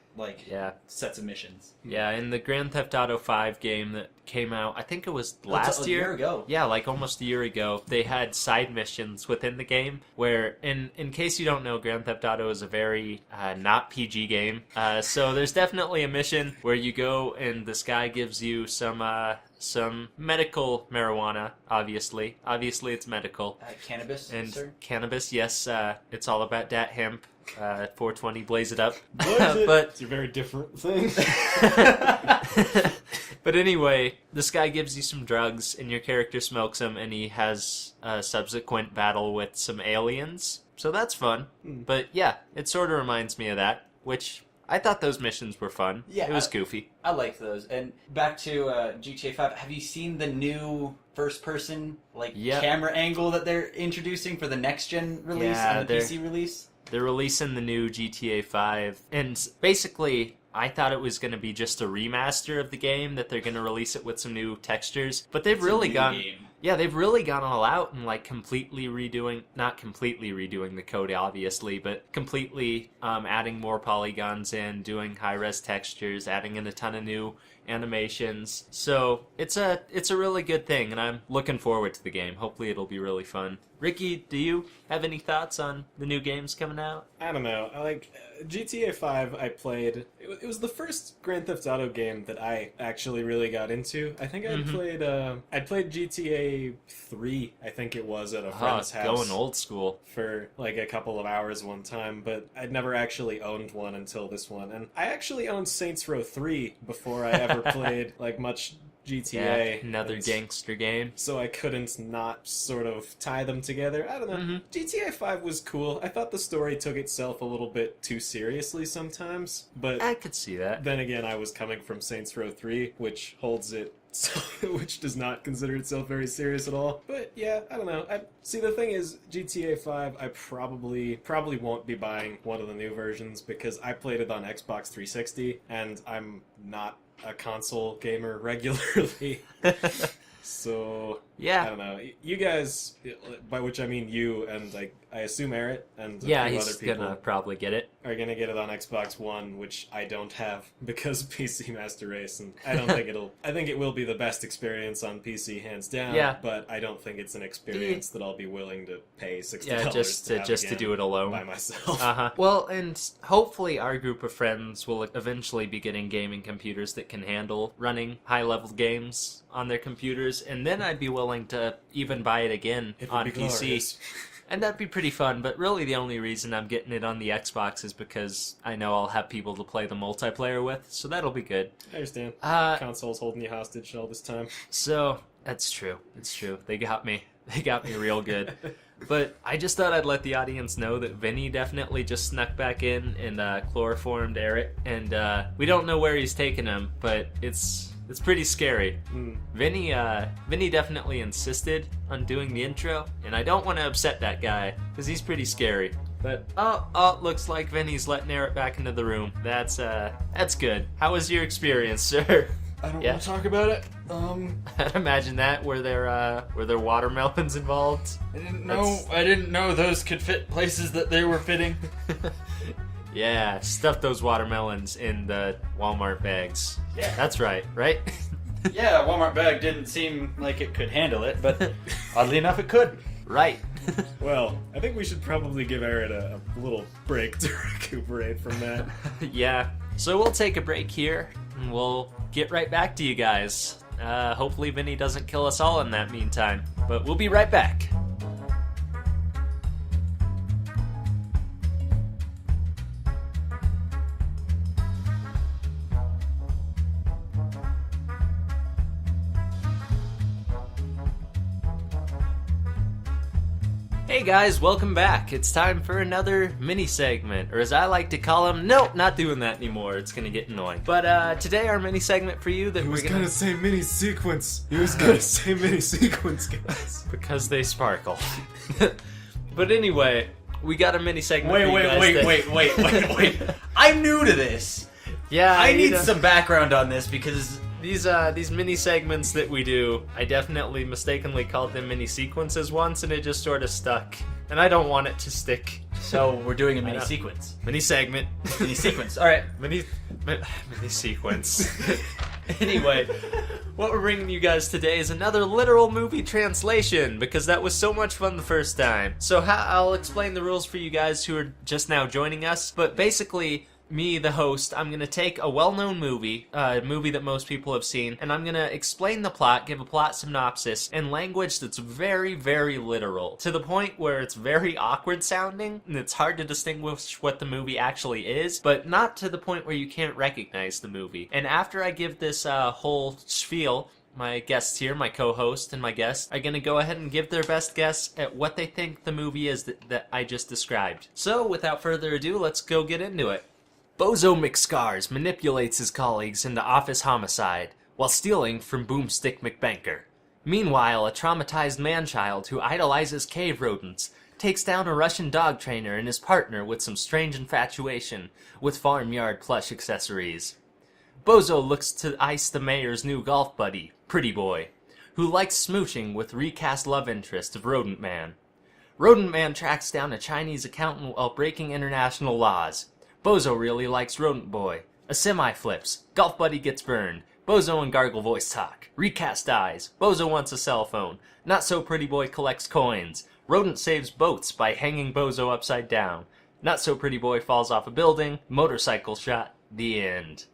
Speaker 3: sets of missions.
Speaker 1: Yeah, in the Grand Theft Auto 5 game that came out, I think it was last year.
Speaker 3: A year ago.
Speaker 1: Yeah, like almost a year ago. They had side missions within the game where, in case you don't know, Grand Theft Auto is a very not PG game. So there's definitely a mission where you go and this guy gives you some medical marijuana, obviously. Obviously it's medical.
Speaker 3: Cannabis,
Speaker 1: and
Speaker 3: sir?
Speaker 1: Cannabis, yes. It's all about dat hemp. 420, blaze it up.
Speaker 2: But it's a very different thing.
Speaker 1: But anyway, this guy gives you some drugs, and your character smokes them, and he has a subsequent battle with some aliens. So that's fun. But yeah, it sort of reminds me of that, which I thought those missions were fun. Yeah, it was goofy.
Speaker 3: I like those. And back to GTA 5, have you seen the new first-person camera angle that they're introducing for the next-gen release and the PC release?
Speaker 1: They're releasing the new GTA 5, and basically, I thought it was going to be just a remaster of the game, that they're going to release it with some new textures, but they've really gone all out and not completely redoing the code, obviously, but completely adding more polygons in, doing high-res textures, adding in a ton of new animations. So it's a really good thing, and I'm looking forward to the game. Hopefully it'll be really fun. Ricky, do you have any thoughts on the new games coming out?
Speaker 2: I don't know. GTA 5 I played. It was the first Grand Theft Auto game that I actually really got into. I think I'd played GTA 3, I think it was, at a friend's house.
Speaker 1: Going old school.
Speaker 2: For a couple of hours one time, but I'd never actually owned one until this one. And I actually owned Saints Row 3 before I ever played much GTA.
Speaker 1: Yeah, another gangster game.
Speaker 2: So I couldn't not sort of tie them together. I don't know. GTA 5 was cool. I thought the story took itself a little bit too seriously sometimes, but
Speaker 1: I could see that.
Speaker 2: Then again, I was coming from Saints Row 3, which which does not consider itself very serious at all. But yeah, I don't know. See, the thing is, GTA 5, I probably won't be buying one of the new versions because I played it on Xbox 360, and I'm not a console gamer regularly. So,
Speaker 1: yeah.
Speaker 2: I don't know. You guys, by which I mean you and I assume Eric and a few other people,
Speaker 1: he's gonna probably get it.
Speaker 2: Are gonna get it on Xbox One, which I don't have because of PC Master Race, and I don't think I think it will be the best experience on PC, hands down.
Speaker 1: Yeah.
Speaker 2: But I don't think it's an experience that I'll be willing to pay $60
Speaker 1: just to do it alone
Speaker 2: by myself.
Speaker 1: Well, and hopefully our group of friends will eventually be getting gaming computers that can handle running high-level games on their computers, and then I'd be willing to even buy it again on PC. Glorious. And that'd be pretty fun, but really the only reason I'm getting it on the Xbox is because I know I'll have people to play the multiplayer with, so that'll be good.
Speaker 2: I understand. Console's holding you hostage all this time.
Speaker 1: So, that's true. It's true. They got me. They got me real good. But I just thought I'd let the audience know that Vinny definitely just snuck back in and chloroformed Eric, and we don't know where he's taking him, but it's pretty scary. Vinny definitely insisted on doing the intro, and I don't want to upset that guy, because he's pretty scary. But, looks like Vinny's letting Eric back into the room. That's good. How was your experience, sir?
Speaker 3: I don't want to talk about it.
Speaker 1: I'd imagine that. Were there watermelons involved?
Speaker 3: I didn't know those could fit places that they were fitting.
Speaker 1: Yeah, stuff those watermelons in the Walmart bags. Yeah. That's right?
Speaker 3: Yeah, a Walmart bag didn't seem like it could handle it, but oddly enough it could.
Speaker 1: Right.
Speaker 2: Well, I think we should probably give Aaron a little break to recuperate from that.
Speaker 1: Yeah. So we'll take a break here, and we'll get right back to you guys. Hopefully Vinny doesn't kill us all in that meantime. But we'll be right back. Hey guys, welcome back. It's time for another mini segment, or as I like to call them, nope, not doing that anymore. It's gonna get annoying. But today our mini segment for you that
Speaker 2: we're gonna say mini sequence. He was gonna say mini sequence, guys,
Speaker 1: because they sparkle. But anyway, we got a mini segment.
Speaker 3: Wait. I'm new to this.
Speaker 1: Yeah,
Speaker 3: I need some background on this because
Speaker 1: these mini segments that we do, I definitely mistakenly called them mini sequences once, and it just sort of stuck. And I don't want it to stick.
Speaker 3: So we're doing a mini sequence.
Speaker 1: Mini segment.
Speaker 3: Mini sequence. All right.
Speaker 1: Mini sequence. Anyway, what we're bringing you guys today is another literal movie translation, because that was so much fun the first time. So I'll explain the rules for you guys who are just now joining us. But basically, me, the host, I'm going to take a well-known movie, a movie that most people have seen, and I'm going to explain the plot, give a plot synopsis, in language that's very, very literal, to the point where it's very awkward sounding, and it's hard to distinguish what the movie actually is, but not to the point where you can't recognize the movie. And after I give this whole spiel, my guests here, my co-host and my guests, are going to go ahead and give their best guess at what they think the movie is that I just described. So, without further ado, let's go get into it. Bozo McScars manipulates his colleagues into office homicide while stealing from Boomstick McBanker. Meanwhile, a traumatized man-child who idolizes cave rodents takes down a Russian dog trainer and his partner with some strange infatuation with farmyard plush accessories. Bozo looks to ice the mayor's new golf buddy, Pretty Boy, who likes smooching with recast love interest of Rodent Man. Rodent Man tracks down a Chinese accountant while breaking international laws. Bozo really likes Rodent Boy. A semi flips. Golf buddy gets burned. Bozo and Gargle voice talk. Recast dies. Bozo wants a cell phone. Not so Pretty Boy collects coins. Rodent saves boats by hanging Bozo upside down. Not so Pretty Boy falls off a building. Motorcycle shot. The end.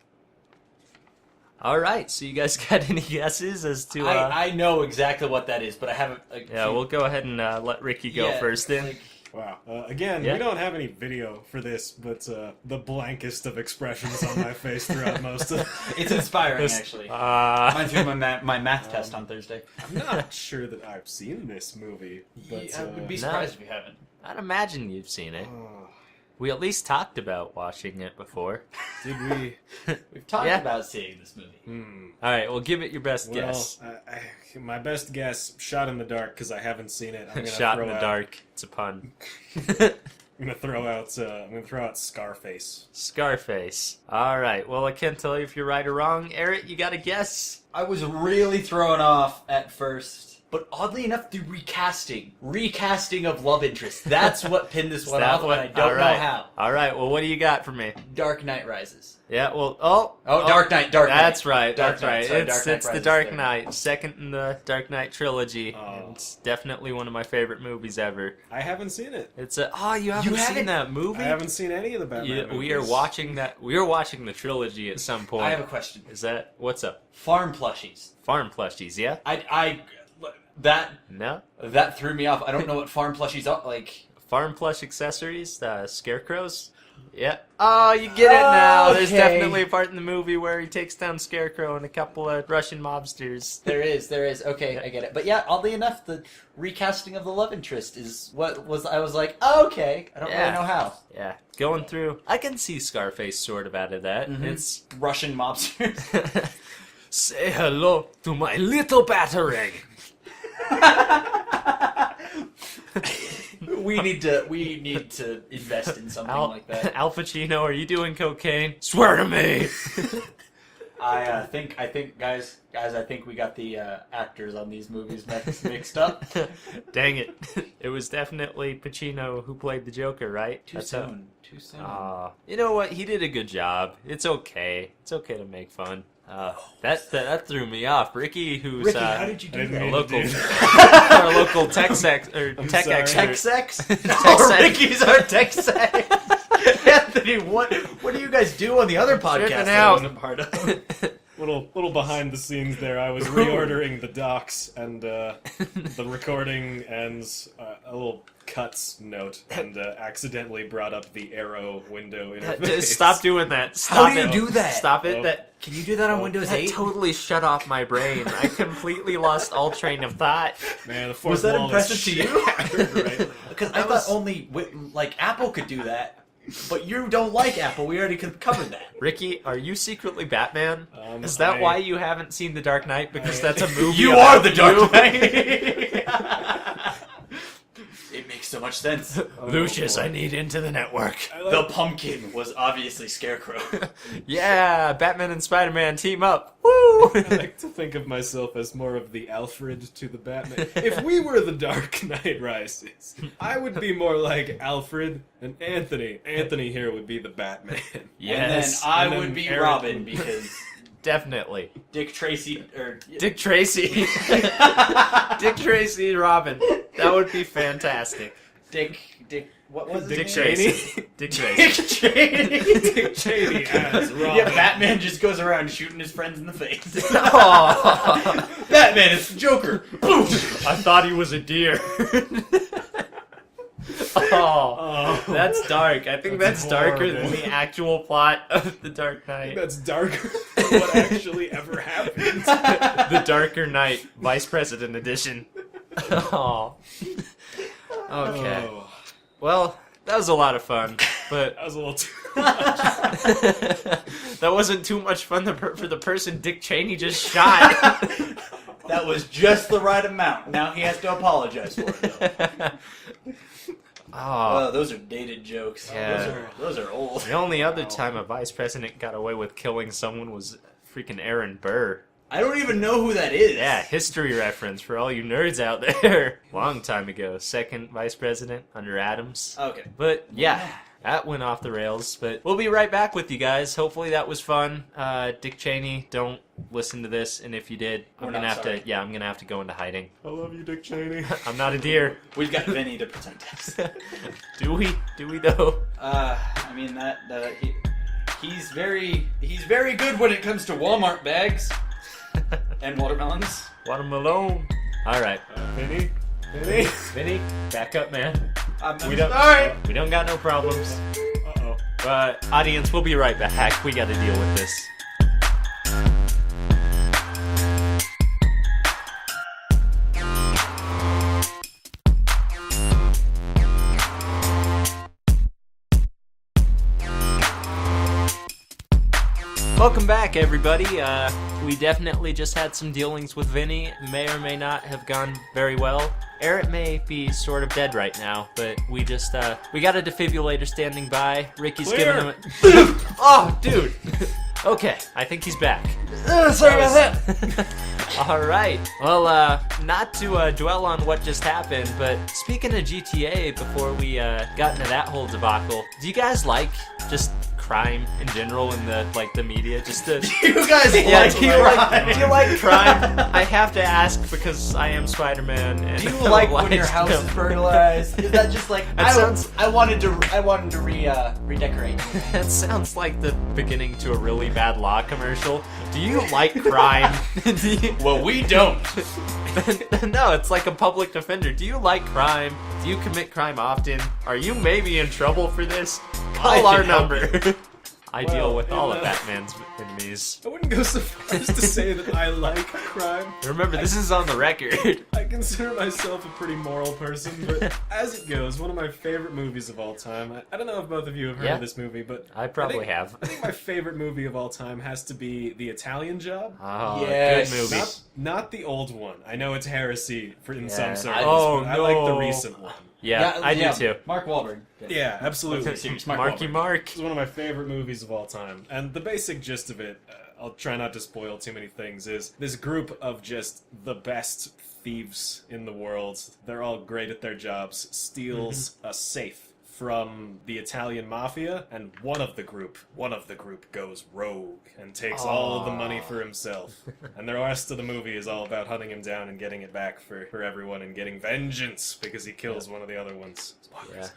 Speaker 1: Alright, so you guys got any guesses as to...
Speaker 3: I know exactly what that is, but I haven't...
Speaker 1: we'll go ahead and let Ricky go first then.
Speaker 2: Wow. Again, we don't have any video for this, but the blankest of expressions on my face throughout most of it.
Speaker 3: It's inspiring, actually. Reminds me of my math test on Thursday.
Speaker 2: I'm not sure that I've seen this movie, but...
Speaker 3: I would be surprised if you haven't.
Speaker 1: I'd imagine you've seen it. We at least talked about watching it before.
Speaker 2: Did we?
Speaker 3: We've talked about seeing this movie.
Speaker 1: Alright, well, give it your best guess.
Speaker 2: My best guess, shot in the dark, because I haven't seen it. I'm gonna
Speaker 1: shot in the dark. It's a pun.
Speaker 2: I'm gonna throw out Scarface.
Speaker 1: Scarface. Alright, well, I can't tell you if you're right or wrong. Eric, you got a guess?
Speaker 3: I was really thrown off at first. But oddly enough, the recasting of love interest. That's what pinned this one off, and I don't know how.
Speaker 1: All right, well, what do you got for me?
Speaker 3: Dark Knight Rises.
Speaker 1: Yeah, well,
Speaker 3: Dark Knight.
Speaker 1: That's right,
Speaker 3: that's right.
Speaker 1: It's the Dark Knight, second in the Dark Knight trilogy. It's definitely one of my favorite movies ever.
Speaker 2: I haven't seen it.
Speaker 1: You haven't seen that movie?
Speaker 2: I haven't seen any of the Batman movies.
Speaker 1: We are watching the trilogy at some point.
Speaker 3: I have a question.
Speaker 1: What's up?
Speaker 3: Farm plushies.
Speaker 1: Farm plushies, yeah?
Speaker 3: That threw me off. I don't know what farm plushies are like.
Speaker 1: Farm plush accessories, scarecrows. Yeah. Oh, you get it now. Okay. There's definitely a part in the movie where he takes down Scarecrow and a couple of Russian mobsters.
Speaker 3: There is. Okay, I get it. But yeah, oddly enough, the recasting of the love interest is what was. I was like, oh, okay. I don't really know how.
Speaker 1: Yeah, going through. I can see Scarface sort of out of that.
Speaker 3: Mm-hmm.
Speaker 1: It's
Speaker 3: Russian mobsters.
Speaker 1: Say hello to my little batarang.
Speaker 3: We need to invest in something like that.
Speaker 1: Al Pacino, are you doing cocaine? Swear to me.
Speaker 3: I think guys, I think we got the actors on these movies mixed up.
Speaker 1: Dang it! It was definitely Pacino who played the Joker, right?
Speaker 3: Too soon.
Speaker 1: You know what? He did a good job. It's okay. It's okay to make fun. That threw me off. Ricky, who's
Speaker 3: how did you do that?
Speaker 1: Our local tech expert.
Speaker 3: Tech sex? Ricky's our tech sex. Anthony, what do you guys do on the other podcast that I wasn't part of?
Speaker 2: Little behind the scenes there. I was reordering the docs and the recording and a little cuts note, and accidentally brought up the arrow window interface.
Speaker 1: Stop doing that. Stop
Speaker 3: How do you do that?
Speaker 1: Stop it.
Speaker 3: Can you do that on Windows 8?
Speaker 1: That totally shut off my brain. I completely lost all train of thought.
Speaker 2: Man, the fourth
Speaker 3: Was that
Speaker 2: wall
Speaker 3: impressive
Speaker 2: is
Speaker 3: to you?
Speaker 2: shattered right now.
Speaker 3: Because I thought only Apple could do that. But you don't like Apple. We already covered that.
Speaker 1: Ricky, are you secretly Batman? Is
Speaker 2: I-
Speaker 1: that why you haven't seen The Dark Knight? Because that's a movie.
Speaker 3: You
Speaker 1: about
Speaker 3: are the Dark
Speaker 1: you?
Speaker 3: Knight. It makes so much sense.
Speaker 1: Lucius,
Speaker 2: boy.
Speaker 1: I need into the network.
Speaker 3: The pumpkin was obviously Scarecrow.
Speaker 1: Yeah, Batman and Spider-Man team up. Woo!
Speaker 2: I like to think of myself as more of the Alfred to the Batman. If we were the Dark Knight Rises, I would be more like Alfred and Anthony. Anthony here would be the Batman.
Speaker 1: Yes.
Speaker 3: And then I
Speaker 2: And then
Speaker 3: would be
Speaker 2: Aaron.
Speaker 3: Robin because
Speaker 1: Definitely.
Speaker 3: Dick Tracy
Speaker 1: Dick Tracy. Dick Tracy and Robin. That would be fantastic.
Speaker 3: Dick what was
Speaker 1: Dick
Speaker 3: his name?
Speaker 1: Tracy. Dick Tracy.
Speaker 3: Dick Cheney.
Speaker 2: Dick Cheney as Robin.
Speaker 3: Yeah, Batman just goes around shooting his friends in the face.
Speaker 1: Aw.
Speaker 3: Batman, it's the Joker. Boom.
Speaker 1: I thought he was a deer. Oh, that's dark. I think that's darker than
Speaker 2: horrible.
Speaker 1: the actual plot of The Dark Knight.
Speaker 2: That's darker than what actually ever happened.
Speaker 1: The Darker Knight, Vice President Edition. Oh. Okay.
Speaker 2: Oh,
Speaker 1: Well, that was a lot of fun, but
Speaker 2: that was a little too
Speaker 1: that wasn't too much fun for the person Dick Cheney just shot.
Speaker 3: That was just the right amount. Now he has to apologize for it, though.
Speaker 1: Oh,
Speaker 3: Those are dated jokes.
Speaker 1: Yeah.
Speaker 3: Those are old.
Speaker 1: the only other time a vice president got away with killing someone was freaking Aaron Burr.
Speaker 3: I don't even know who that is.
Speaker 1: Yeah, history reference for all you nerds out there. Long time ago, second vice president under Adams.
Speaker 3: Okay.
Speaker 1: But yeah, that went off the rails. But we'll be right back with you guys. Hopefully that was fun. Dick Cheney, don't listen to this, and if you did, I'm
Speaker 3: We're
Speaker 1: gonna
Speaker 3: not
Speaker 1: have
Speaker 3: sorry.
Speaker 1: to. Yeah, I'm gonna have to go into hiding.
Speaker 2: I love you, Dick Cheney.
Speaker 1: I'm not a deer.
Speaker 3: We've got Vinny to protect us.
Speaker 1: Do we? Do we though?
Speaker 3: I mean he's very good when it comes to Walmart bags and watermelons.
Speaker 1: Watermelon. All right,
Speaker 2: Vinny?
Speaker 1: Vinny, back up, man.
Speaker 3: I'm
Speaker 1: don't.
Speaker 3: sorry.
Speaker 1: We don't got no problems.
Speaker 2: Uh-oh.
Speaker 1: But audience, we'll be right back. We got to deal with this. Welcome back, everybody. We definitely just had some dealings with Vinny. May or may not have gone very well. Eric may be sort of dead right now, but we just, we got a defibrillator standing by. Ricky's
Speaker 2: Clear.
Speaker 1: giving him a... Oh, dude! Okay, I think he's back.
Speaker 3: Sorry about that.
Speaker 1: All right. Well, not to dwell on what just happened, but speaking of GTA, before we got into that whole debacle, do you guys like just crime in general in the media? Just to
Speaker 3: You guys
Speaker 1: yeah,
Speaker 3: like
Speaker 1: do you like crime? I have to ask because I am Spider-Man. And
Speaker 3: Do you like when your
Speaker 1: Elijah.
Speaker 3: house is burglarized? Is that just like
Speaker 1: That sounds-
Speaker 3: I wanted to redecorate?
Speaker 1: That sounds like the beginning to a really bad law commercial. Do you like crime? Do you...
Speaker 3: Well, we don't.
Speaker 1: No, it's like a public defender. Do you like crime? Do you commit crime often? Are you maybe in trouble for this? Call
Speaker 3: I
Speaker 1: our
Speaker 3: can help
Speaker 1: number. I deal
Speaker 2: Well,
Speaker 1: with all
Speaker 2: in
Speaker 1: of
Speaker 2: the-
Speaker 1: Batman's enemies.
Speaker 2: I wouldn't go so far as to say that I like crime.
Speaker 1: Remember, this is on the record.
Speaker 2: I consider myself a pretty moral person, but as it goes, one of my favorite movies of all time. I don't know if both of you have heard
Speaker 1: Yeah.
Speaker 2: of this movie, but
Speaker 1: I probably have.
Speaker 2: I think my favorite movie of all time has to be The Italian Job.
Speaker 1: Oh,
Speaker 3: Yes.
Speaker 1: good movie.
Speaker 2: Not the old one. I know it's heresy in some
Speaker 1: Yeah.
Speaker 2: circles,
Speaker 1: Oh,
Speaker 2: but I like the
Speaker 1: no.
Speaker 2: recent one.
Speaker 1: Yeah, I do too.
Speaker 3: Mark Wahlberg.
Speaker 2: Yeah, absolutely.
Speaker 3: Serious, Mark
Speaker 1: Marky
Speaker 3: Wahlberg.
Speaker 1: Mark.
Speaker 2: It's one of my favorite movies of all time. And the basic gist of it, I'll try not to spoil too many things, is this group of just the best thieves in the world, they're all great at their jobs, steals a safe from the Italian mafia, and one of the group goes rogue and takes all of the money for himself. And the rest of the movie is all about hunting him down and getting it back for everyone and getting vengeance because he kills one of the other ones.
Speaker 1: Yeah.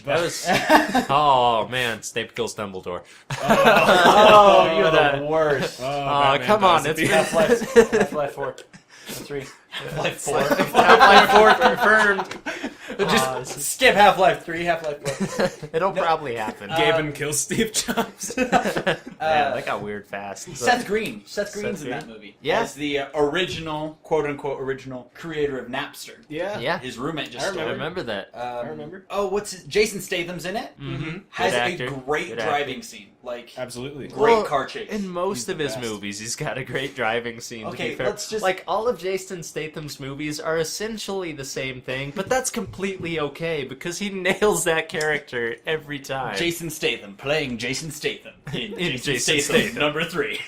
Speaker 2: But,
Speaker 1: Oh man, Snape kills Dumbledore.
Speaker 3: Oh, you're the worst.
Speaker 1: Come on, it's
Speaker 3: Half-Life 4. 3. Half-Life 4.
Speaker 1: Half-Life 4 confirmed.
Speaker 3: Just skip Half-Life 3, Half-Life 4.
Speaker 1: It'll probably happen.
Speaker 2: Gaben kills Steve Jobs.
Speaker 1: Yeah, that got weird fast.
Speaker 3: Seth Green's in that movie.
Speaker 1: Yeah.
Speaker 3: As the original, quote-unquote original, creator of Napster.
Speaker 2: Yeah.
Speaker 3: His roommate just
Speaker 1: I
Speaker 3: stole it.
Speaker 1: remember that.
Speaker 2: I remember.
Speaker 3: Oh, Jason Statham's in it?
Speaker 1: Mm-hmm.
Speaker 3: Has
Speaker 1: Good
Speaker 3: a
Speaker 1: actor.
Speaker 3: great
Speaker 1: Good
Speaker 3: driving
Speaker 1: actor.
Speaker 3: scene. Like,
Speaker 2: Absolutely.
Speaker 3: great car chase.
Speaker 1: In most
Speaker 2: He's
Speaker 1: of
Speaker 2: the
Speaker 1: his
Speaker 2: best.
Speaker 1: movies, he's got a great driving scene.
Speaker 3: Okay,
Speaker 1: to be fair.
Speaker 3: let's just-
Speaker 1: like all of Jason Statham's movies are essentially the same thing, but that's completely okay because he nails that character every time.
Speaker 3: Jason Statham playing Jason Statham in
Speaker 1: Jason
Speaker 3: Jason Statham number 3.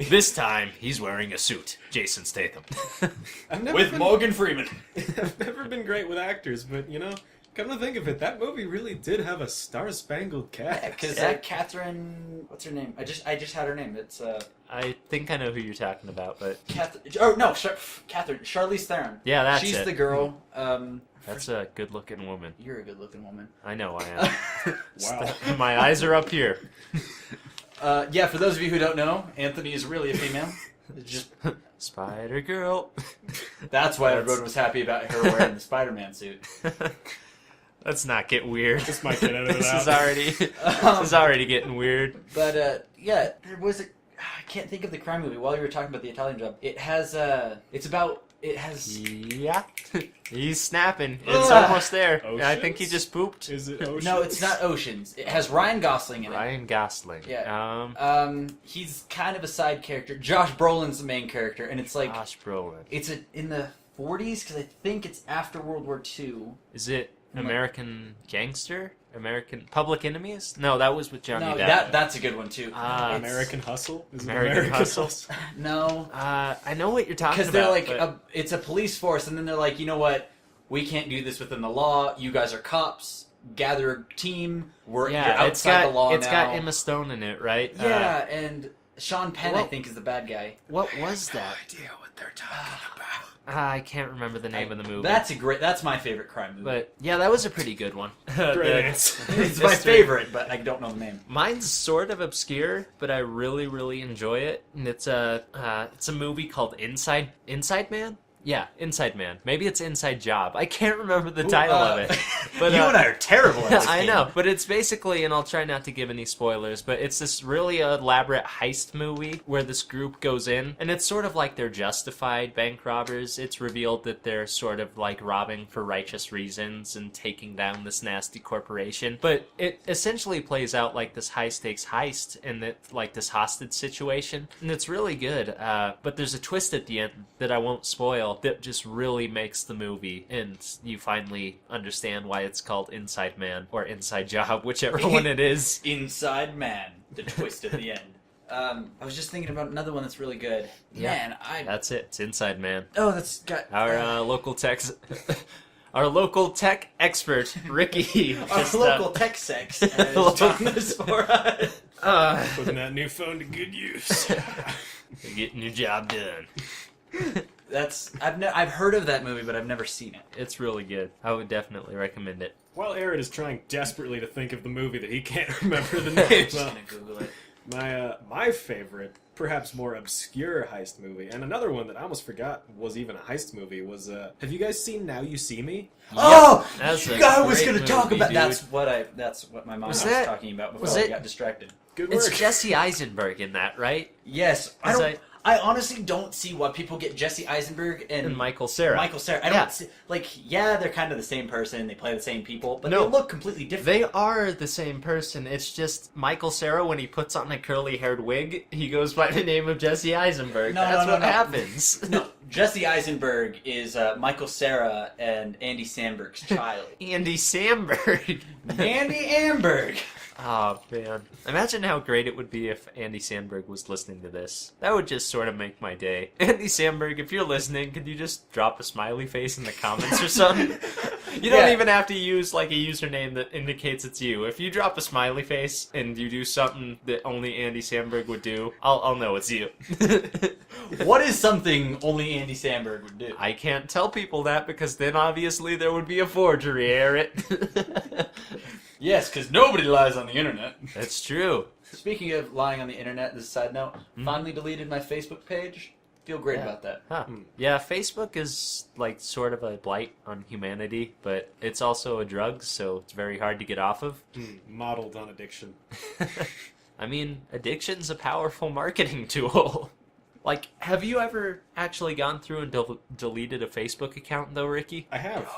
Speaker 1: This time, he's wearing a suit. Jason Statham.
Speaker 3: With Morgan Freeman.
Speaker 2: I've never been great with actors, but come to think of it, that movie really did have a star-spangled cat.
Speaker 3: Because Catherine, what's her name? I just had her name. It's
Speaker 1: I think I know who you're talking about, but
Speaker 3: Catherine. Catherine. Charlize Theron.
Speaker 1: yeah, that's
Speaker 3: She's
Speaker 1: it.
Speaker 3: the girl.
Speaker 1: That's a good-looking woman.
Speaker 3: You're a good-looking woman.
Speaker 1: I know I am.
Speaker 2: Wow.
Speaker 1: My eyes are up here.
Speaker 3: Yeah, for those of you who don't know, Anthony is really a female. It's just
Speaker 1: Spider Girl.
Speaker 3: that's why everyone was happy about her wearing the Spider-Man suit.
Speaker 1: Let's not get weird.
Speaker 2: This might get edited
Speaker 1: This
Speaker 2: out.
Speaker 1: is already getting weird.
Speaker 3: But yeah, there was a. I can't think of the crime movie. While you were talking about the Italian Job, it has.
Speaker 1: Yeah, he's snapping. It's
Speaker 3: Ugh.
Speaker 1: almost there. I think he
Speaker 2: Oceans?
Speaker 1: just pooped.
Speaker 2: Is it Ocean?
Speaker 3: No, it's not Oceans. It has Ryan Gosling in it.
Speaker 1: Ryan Gosling.
Speaker 3: Yeah. He's kind of a side character. Josh Brolin's the main character, and it's like
Speaker 1: Josh Brolin.
Speaker 3: it's in the 40s because I think it's after World War II.
Speaker 1: Is it American Gangster? American Public Enemies? No, that was with Johnny
Speaker 3: No,
Speaker 1: Depp.
Speaker 3: that's a good one too. It's-
Speaker 2: American Hustle? Is it
Speaker 1: American Hustle?
Speaker 3: No,
Speaker 1: I know what you're talking about.
Speaker 3: because they're like
Speaker 1: but
Speaker 3: it's a police force, and then they're like, you know what? We can't do this within the law. You guys are cops. Gather a team. You're outside the law
Speaker 1: it's
Speaker 3: now.
Speaker 1: got Emma Stone in it, right?
Speaker 3: Yeah, and Sean Penn, I
Speaker 1: what-
Speaker 3: think, is the bad guy.
Speaker 1: What was that?
Speaker 2: idea what they're talking about.
Speaker 1: I can't remember the name of the movie.
Speaker 3: That's my favorite crime movie.
Speaker 1: But yeah, that was a pretty good one.
Speaker 2: Great answer.
Speaker 3: It's my favorite, but I don't know the name.
Speaker 1: Mine's sort of obscure, but I really, really enjoy it. And it's a movie called Inside Man. Yeah, Inside Man. Maybe it's Inside Job. I can't remember the title of it. But
Speaker 3: you and I are terrible at this
Speaker 1: I
Speaker 3: game.
Speaker 1: know, but it's basically, and I'll try not to give any spoilers, but it's this really elaborate heist movie where this group goes in, and it's sort of like they're justified bank robbers. It's revealed that they're sort of like robbing for righteous reasons and taking down this nasty corporation. But it essentially plays out like this high-stakes heist and like this hostage situation, and it's really good. But there's a twist at the end that I won't spoil that just really makes the movie, and you finally understand why it's called Inside Man or Inside Job, whichever one it is.
Speaker 3: Inside Man, the twist at the end. I was just thinking about another one that's really good.
Speaker 1: Yeah.
Speaker 3: Man,
Speaker 1: That's it. It's Inside Man.
Speaker 3: Oh, that's got...
Speaker 1: Our local tech expert, Ricky.
Speaker 3: Our local tech sex has done this for us.
Speaker 2: Putting that new phone to good use.
Speaker 1: Getting your job done.
Speaker 3: I've heard of that movie, but I've never seen it.
Speaker 1: It's really good. I would definitely recommend it.
Speaker 2: While Aaron is trying desperately to think of the movie that he can't remember the name
Speaker 3: Just gonna Google it.
Speaker 2: my favorite, perhaps more obscure heist movie, and another one that I almost forgot was even a heist movie, was, have you guys seen Now You See Me?
Speaker 3: Oh!
Speaker 1: That's a
Speaker 3: I was
Speaker 1: great
Speaker 3: going to talk
Speaker 1: movie,
Speaker 3: about...
Speaker 1: dude.
Speaker 3: That's what my mom
Speaker 1: Was
Speaker 3: was
Speaker 1: that-
Speaker 3: talking about
Speaker 1: was
Speaker 3: before I
Speaker 1: it-
Speaker 3: got distracted.
Speaker 2: Good work.
Speaker 1: It's Jesse Eisenberg in that, right?
Speaker 3: Yes.
Speaker 1: Is
Speaker 3: I honestly don't see why people get Jesse Eisenberg and
Speaker 1: Michael Cera.
Speaker 3: Michael Cera. I don't see, they're kind of the same person. They play the same people, but they look completely different.
Speaker 1: They are the same person. It's just Michael Cera, when he puts on a curly-haired wig, he goes by the name of Jesse Eisenberg. That's what happens.
Speaker 3: No, Jesse Eisenberg is Michael Cera and Andy Samberg's child.
Speaker 1: Andy Samberg.
Speaker 3: Andy Amberg.
Speaker 1: Oh, man. Imagine how great it would be if Andy Samberg was listening to this. That would just sort of make my day. Andy Samberg, if you're listening, could you just drop a smiley face in the comments or something? You don't even have to use like a username that indicates it's you. If you drop a smiley face and you do something that only Andy Samberg would do, I'll know it's you.
Speaker 3: What is something only Andy Samberg would do?
Speaker 1: I can't tell people that because then obviously there would be a forgery, Eric.
Speaker 3: Yes, because nobody lies on the internet.
Speaker 1: That's true.
Speaker 3: Speaking of lying on the internet, as a side note, finally deleted my Facebook page. Feel great about that.
Speaker 1: Huh. Yeah, Facebook is like sort of a blight on humanity, but it's also a drug, so it's very hard to get off of.
Speaker 2: Modeled on addiction.
Speaker 1: I mean, addiction's a powerful marketing tool. Like, have you ever actually gone through and deleted a Facebook account, though, Ricky?
Speaker 2: I have.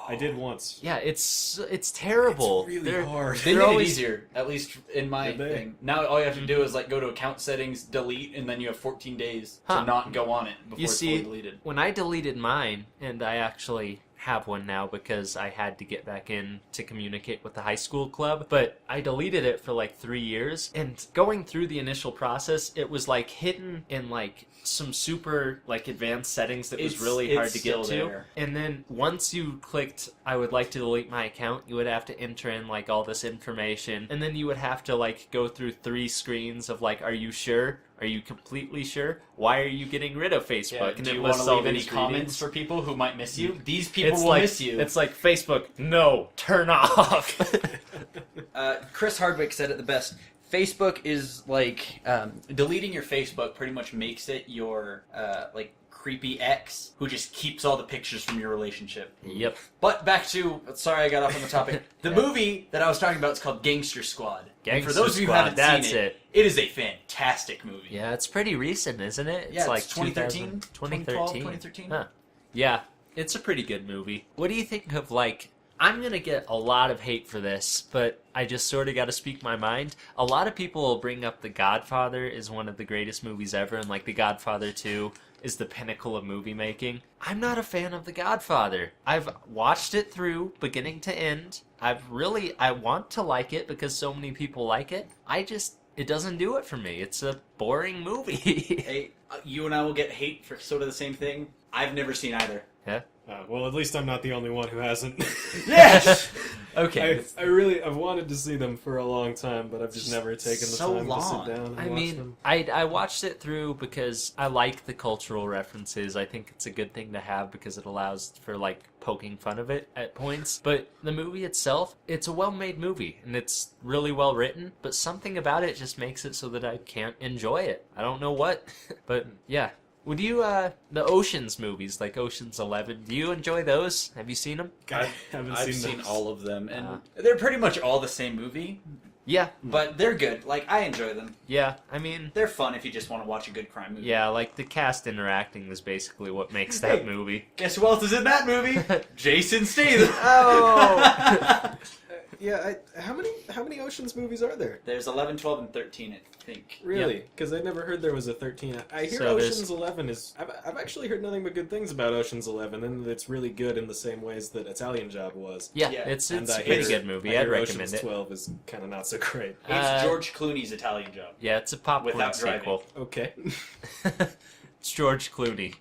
Speaker 2: I did once.
Speaker 1: Yeah, it's terrible.
Speaker 2: It's really hard.
Speaker 3: They made it easier, at least in my thing. Now all you have to do is like go to account settings, delete, and then you have 14 days to not go on it before it's fully deleted.
Speaker 1: When I deleted mine, and I actually have one now because I had to get back in to communicate with the high school club, but I deleted it for like 3 years, and going through the initial process, it was like hidden in like some super like advanced settings that was really hard to get to.
Speaker 3: There.
Speaker 1: And then once you clicked I would like to delete my account, you would have to enter in like all this information, and then you would have to like go through 3 screens of like, are you sure? Are you completely sure? Why are you getting rid of Facebook?
Speaker 3: Yeah,
Speaker 1: and
Speaker 3: do you want to leave any comments for people who might miss you? These people will miss you.
Speaker 1: It's like, Facebook, no, turn off.
Speaker 3: Chris Hardwick said it the best. Facebook is like deleting your Facebook pretty much makes it your like creepy ex who just keeps all the pictures from your relationship.
Speaker 1: Yep.
Speaker 3: But back to, sorry I got off on the topic. The movie that I was talking about is called Gangster Squad.
Speaker 1: Gangster
Speaker 3: For those of you who
Speaker 1: Squad,
Speaker 3: haven't seen it, it is a fantastic movie.
Speaker 1: Yeah, it's pretty recent, isn't it?
Speaker 3: Yeah,
Speaker 1: like
Speaker 3: it's 2013,
Speaker 1: 2013.
Speaker 3: 2013.
Speaker 1: Huh. Yeah, it's a pretty good movie. What do you think of like, I'm going to get a lot of hate for this, but I just sort of got to speak my mind. A lot of people will bring up The Godfather is one of the greatest movies ever, and like The Godfather 2 is the pinnacle of movie making. I'm not a fan of The Godfather. I've watched it through beginning to end. I want to like it because so many people like it. It doesn't do it for me. It's a boring movie.
Speaker 3: Hey, you and I will get hate for sort of the same thing. I've never seen either.
Speaker 1: Yeah.
Speaker 2: Well, at least I'm not the only one who hasn't.
Speaker 3: Yes! Okay.
Speaker 2: I've wanted to see them for a long time, but I've just never taken the time to sit down and watch them.
Speaker 1: I watched it through because I like the cultural references. I think it's a good thing to have because it allows for like poking fun of it at points. But the movie itself, it's a well-made movie and it's really well written, but something about it just makes it so that I can't enjoy it. I don't know what, but yeah. Would you, the Oceans movies, like Oceans 11, do you enjoy those? Have you seen them?
Speaker 2: I haven't
Speaker 3: I've
Speaker 2: seen
Speaker 3: all of them, and they're pretty much all the same movie.
Speaker 1: Yeah.
Speaker 3: But they're good. Like, I enjoy them.
Speaker 1: Yeah, I mean...
Speaker 3: They're fun if you just want to watch a good crime movie.
Speaker 1: Yeah, like, the cast interacting is basically what makes that movie.
Speaker 3: Guess who else is in that movie? Jason Statham!
Speaker 1: Oh!
Speaker 2: Yeah, how many Oceans movies are there?
Speaker 3: There's 11, 12, and 13, I think.
Speaker 2: Really? Because I never heard there was a 13. I hear Oceans 11 is... I've actually heard nothing but good things about Oceans 11, and it's really good in the same ways that Italian Job was.
Speaker 1: Yeah, it's a pretty good movie. I'd recommend
Speaker 2: Oceans
Speaker 1: it.
Speaker 2: 12 is kind of not so great.
Speaker 3: It's George Clooney's Italian Job.
Speaker 1: Yeah, it's a popcorn sequel.
Speaker 2: Okay.
Speaker 1: It's George Clooney.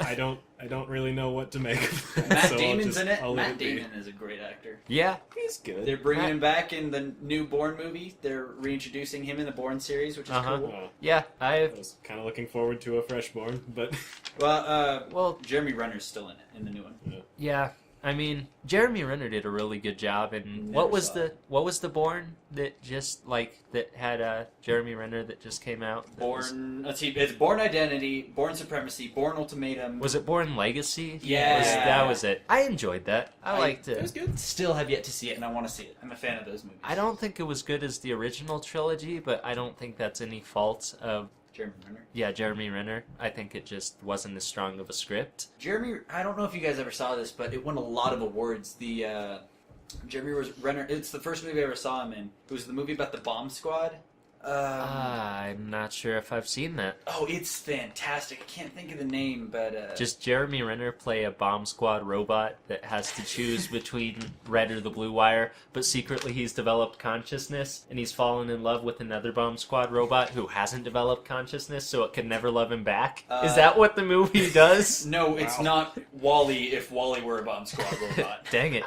Speaker 2: I don't really know what to make of that.
Speaker 3: Matt
Speaker 2: so
Speaker 3: Damon's in it.
Speaker 2: I'll
Speaker 3: Matt Damon is a great actor.
Speaker 1: Yeah.
Speaker 2: He's good.
Speaker 3: They're bringing him back in the new Bourne movie. They're reintroducing him in the Bourne series, which is cool.
Speaker 1: Yeah,
Speaker 2: I was kind of looking forward to a fresh Bourne, but...
Speaker 3: Well, Jeremy Renner's still in it, in the new one.
Speaker 1: Yeah. I mean, Jeremy Renner did a really good job, and what was the Bourne that just that had Jeremy Renner that just came out?
Speaker 3: Let's see, it's Bourne Identity, Bourne Supremacy, Bourne Ultimatum.
Speaker 1: Was it Bourne Legacy?
Speaker 3: Yeah,
Speaker 1: that was it. I enjoyed that. I liked it.
Speaker 3: It was good. Still have yet to see it, and I want to see it. I'm a fan of those movies.
Speaker 1: I don't think it was good as the original trilogy, but I don't think that's any fault of
Speaker 3: Jeremy Renner.
Speaker 1: Yeah, Jeremy Renner. I think it just wasn't as strong of a script.
Speaker 3: Jeremy, I don't know if you guys ever saw this, but it won a lot of awards. Jeremy Renner, it's the first movie I ever saw him in. It was the movie about the bomb squad.
Speaker 1: I'm not sure if I've seen that.
Speaker 3: Oh, it's fantastic. I can't think of the name, but...
Speaker 1: Does Jeremy Renner play a bomb squad robot that has to choose between red or the blue wire, but secretly he's developed consciousness, and he's fallen in love with another bomb squad robot who hasn't developed consciousness, so it can never love him back? Is that what the movie does?
Speaker 3: No, it's not WALL-E if WALL-E were a bomb squad robot.
Speaker 1: Dang it.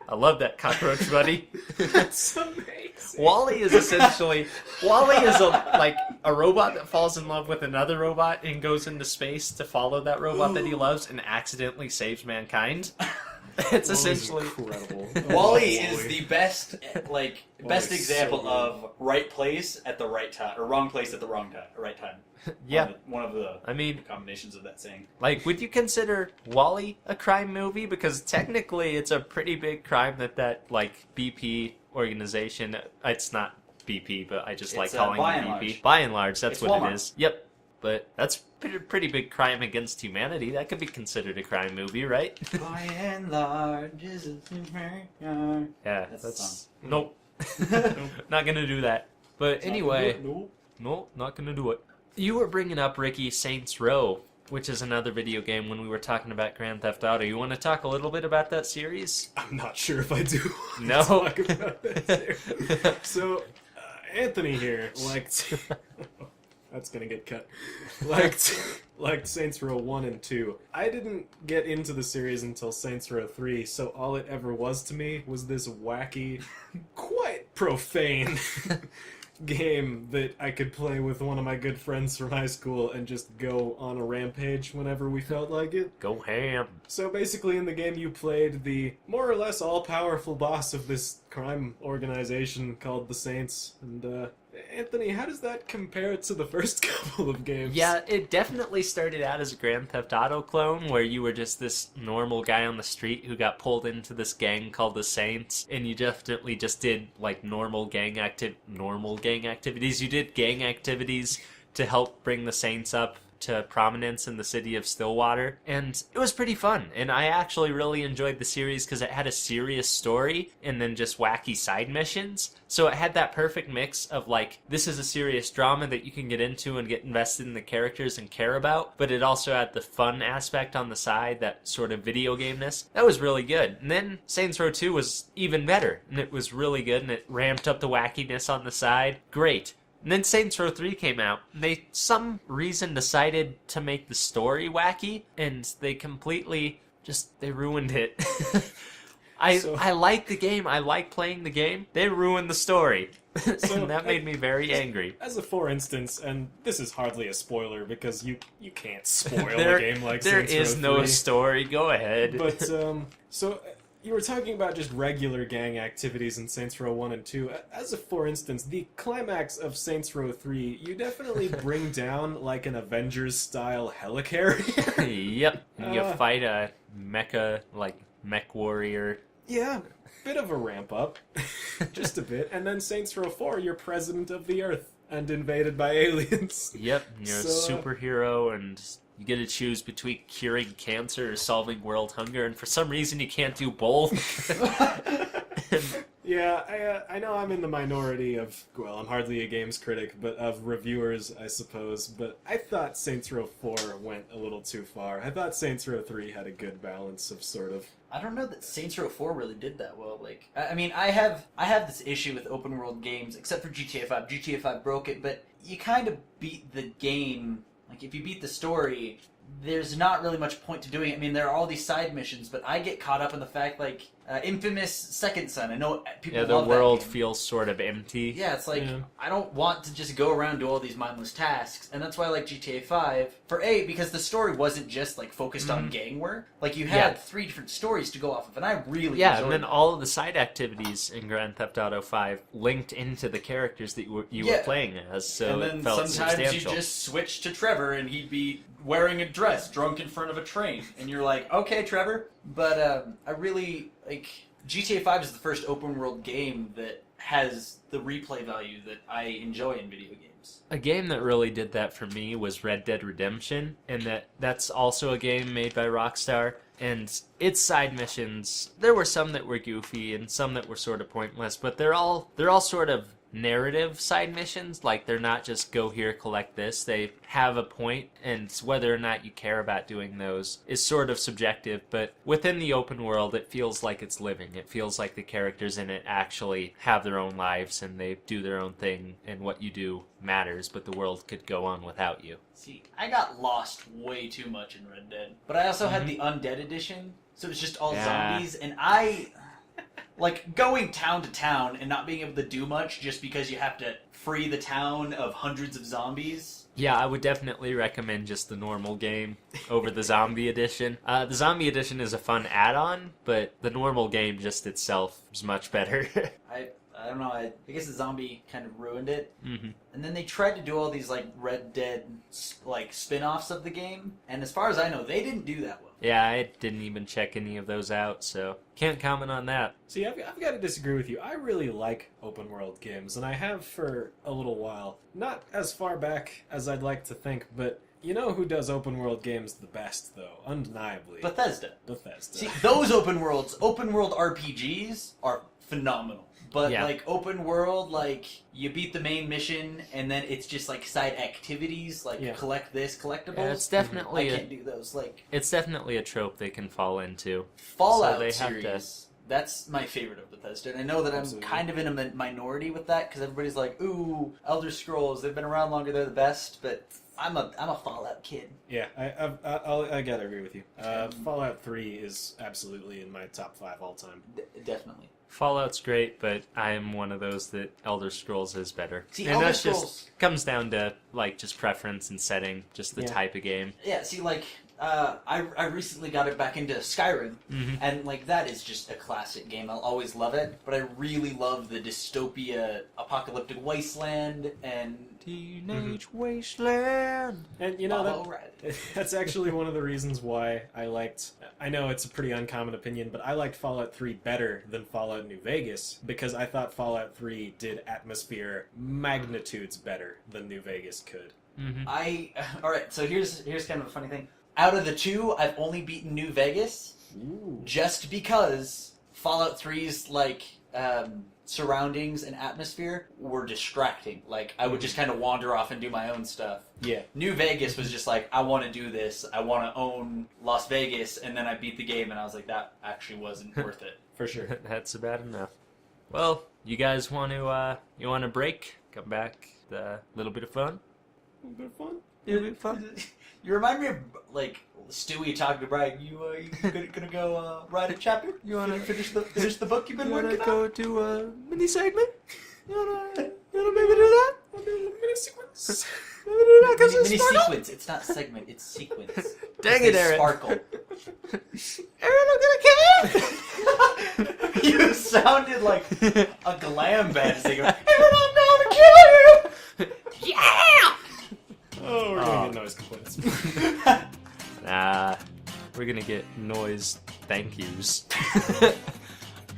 Speaker 1: I love that cockroach buddy.
Speaker 2: That's amazing.
Speaker 1: WALL-E is essentially... WALL-E is a robot that falls in love with another robot and goes into space to follow that robot that he loves and accidentally saves mankind. It's essentially...
Speaker 2: incredible.
Speaker 3: WALL-E is the best example of right place at the right time, or wrong place at the right time.
Speaker 1: Yeah.
Speaker 3: One of the combinations of that saying.
Speaker 1: Like, would you consider WALL-E a crime movie? Because technically it's a pretty big crime that BP organization, it's not BP, but I just like calling it BP. By and large, that's what Walmart. It is. Yep. But that's a pretty big crime against humanity. That could be considered a crime movie, right?
Speaker 3: By and large, is it America?
Speaker 1: Yeah, that's nope. Not gonna do that. But anyway, no, not gonna do it. You were bringing up, Ricky, Saints Row, which is another video game when we were talking about Grand Theft Auto. You want to talk a little bit about that series?
Speaker 2: I'm not sure if I do.
Speaker 1: No.
Speaker 2: Talk about that series. So, Anthony here liked... That's gonna get cut. Liked Saints Row 1 and 2. I didn't get into the series until Saints Row 3, so all it ever was to me was this wacky, quite profane... game that I could play with one of my good friends from high school and just go on a rampage whenever we felt like it.
Speaker 1: Go ham.
Speaker 2: So basically in the game you played the more or less all-powerful boss of this crime organization called the Saints. And Anthony, how does that compare to the first couple of games?
Speaker 1: Yeah, it definitely started out as a Grand Theft Auto clone where you were just this normal guy on the street who got pulled into this gang called the Saints, and you definitely just did normal gang activities. You did gang activities to help bring the Saints up to prominence in the city of Stillwater, and it was pretty fun. And I actually really enjoyed the series because it had a serious story and then just wacky side missions. So it had that perfect mix of this is a serious drama that you can get into and get invested in the characters and care about, but it also had the fun aspect on the side, that sort of video game-ness. That was really good. And then Saints Row 2 was even better, and it was really good, and it ramped up the wackiness on the side. Great. And then Saints Row 3 came out, and they, some reason, decided to make the story wacky, and they completely they ruined it. I like the game, I like playing the game, they ruined the story. And that made me very angry.
Speaker 2: As a for instance, and this is hardly a spoiler because you can't spoil a game like Saints Row 3.
Speaker 1: There is no story, go ahead.
Speaker 2: But, so... You were talking about just regular gang activities in Saints Row 1 and 2. As a for instance, the climax of Saints Row 3, you definitely bring down an Avengers-style helicarrier.
Speaker 1: Yep. And you fight a mecha, mech warrior.
Speaker 2: Yeah, bit of a ramp up. Just a bit. And then Saints Row 4, you're president of the Earth and invaded by aliens.
Speaker 1: Yep, you're a superhero and... You get to choose between curing cancer or solving world hunger, and for some reason you can't do both.
Speaker 2: Yeah, I know I'm in the minority of, well, I'm hardly a games critic, but of reviewers, I suppose, but I thought Saints Row 4 went a little too far. I thought Saints Row 3 had a good balance of sort of...
Speaker 3: I don't know that Saints Row 4 really did that well. I mean, I have this issue with open world games, except for GTA 5. GTA 5 broke it, but you kind of beat the game... if you beat the story, there's not really much point to doing it. I mean, there are all these side missions, but I get caught up in the fact, infamous Second Son. I know people love that game.
Speaker 1: The world feels sort of empty.
Speaker 3: Yeah, it's I don't want to just go around and do all these mindless tasks, and that's why I like GTA 5. Because the story wasn't just, focused on gang work. You had 3 different stories to go off of, and I really enjoyed
Speaker 1: and then all of the side activities in Grand Theft Auto 5 linked into the characters that you were playing as, so it felt substantial. And then sometimes you just switch
Speaker 3: to Trevor, and he'd be wearing a dress, drunk in front of a train, and you're like, okay, Trevor. But I really... GTA 5 is the first open world game that has the replay value that I enjoy in video games.
Speaker 1: A game that really did that for me was Red Dead Redemption, and that's also a game made by Rockstar, and its side missions, there were some that were goofy and some that were sort of pointless, but they're all sort of narrative side missions. Like, they're not just go here, collect this. They have a point, and whether or not you care about doing those is sort of subjective, but within the open world, it feels like it's living. It feels like the characters in it actually have their own lives, and they do their own thing, and what you do matters, but the world could go on without you.
Speaker 3: See, I got lost way too much in Red Dead, but I also had the Undead edition, so it's just all zombies, and I... Like, going town to town and not being able to do much just because you have to free the town of hundreds of zombies.
Speaker 1: Yeah, I would definitely recommend just the normal game over the zombie edition. The zombie edition is a fun add-on, but the normal game just itself is much better.
Speaker 3: I don't know, I guess the zombie kind of ruined it.
Speaker 1: Mm-hmm.
Speaker 3: And then they tried to do all these, like, Red Dead, like, spin-offs of the game. And as far as I know, they didn't do that well.
Speaker 1: Yeah, I didn't even check any of those out, so can't comment on that.
Speaker 2: See, I've got to disagree with you. I really like open world games, and I have for a little while. Not as far back as I'd like to think, but you know who does open world games the best, though? Undeniably.
Speaker 3: Bethesda.
Speaker 2: Bethesda.
Speaker 3: See, those open world RPGs are phenomenal. But,
Speaker 1: yeah.
Speaker 3: like, open world, like, you beat the main mission, and then it's just, like, side activities, like, collect this, collectibles.
Speaker 1: Yeah, it's definitely
Speaker 3: I can't do those, like...
Speaker 1: It's definitely a trope they can fall into.
Speaker 3: Fallout
Speaker 1: so they
Speaker 3: series,
Speaker 1: have to...
Speaker 3: that's my favorite of Bethesda, and I know that I'm kind of in a minority with that, because everybody's like, ooh, Elder Scrolls, they've been around longer, they're the best, but... I'm a Fallout kid.
Speaker 2: Yeah, I gotta agree with you. Fallout 3 is absolutely in my top 5 all time.
Speaker 3: Definitely.
Speaker 1: Fallout's great, but I am one of those that Elder Scrolls is better.
Speaker 3: See,
Speaker 1: and
Speaker 3: Elder
Speaker 1: that's
Speaker 3: Scrolls
Speaker 1: just comes down to like just preference and setting, just the type of game.
Speaker 3: Yeah, see, like I recently got it back into Skyrim, and like that is just a classic game. I'll always love it, but I really love the dystopia, apocalyptic wasteland, and
Speaker 1: Teenage Wasteland.
Speaker 2: And you know that's actually one of the reasons why I liked. I know it's a pretty uncommon opinion, but I liked Fallout 3 better than Fallout New Vegas because I thought Fallout 3 did atmosphere magnitudes better than New Vegas could.
Speaker 3: All right. So here's kind of a funny thing. Out of the two, I've only beaten New Vegas just because Fallout 3's like surroundings and atmosphere were distracting. Like I would just kind of wander off and do my own stuff.
Speaker 2: Yeah.
Speaker 3: New Vegas was just like, I want to do this. I want to own Las Vegas, and then I beat the game, and I was like, that actually wasn't worth it.
Speaker 2: For sure.
Speaker 1: That's bad enough. Well, you guys want to break? Come back. A little bit of fun.
Speaker 2: A little bit of fun.
Speaker 1: A little bit of fun.
Speaker 3: You remind me of like Stewie talking to Brian. You gonna go write a chapter? You wanna finish the book you've been working on?
Speaker 1: Go to a mini segment? You wanna maybe do that?
Speaker 2: Mini sequence.
Speaker 3: Mini sequence. It's not segment. It's sequence.
Speaker 1: Dang it, Aaron!
Speaker 3: Sparkle.
Speaker 1: Aaron, I'm gonna kill you!
Speaker 3: You sounded like a glam band singer. Aaron,
Speaker 1: I'm gonna kill you! Yeah!
Speaker 2: Oh, we're gonna get noise complaints.
Speaker 1: Nah, we're gonna get noise thank yous.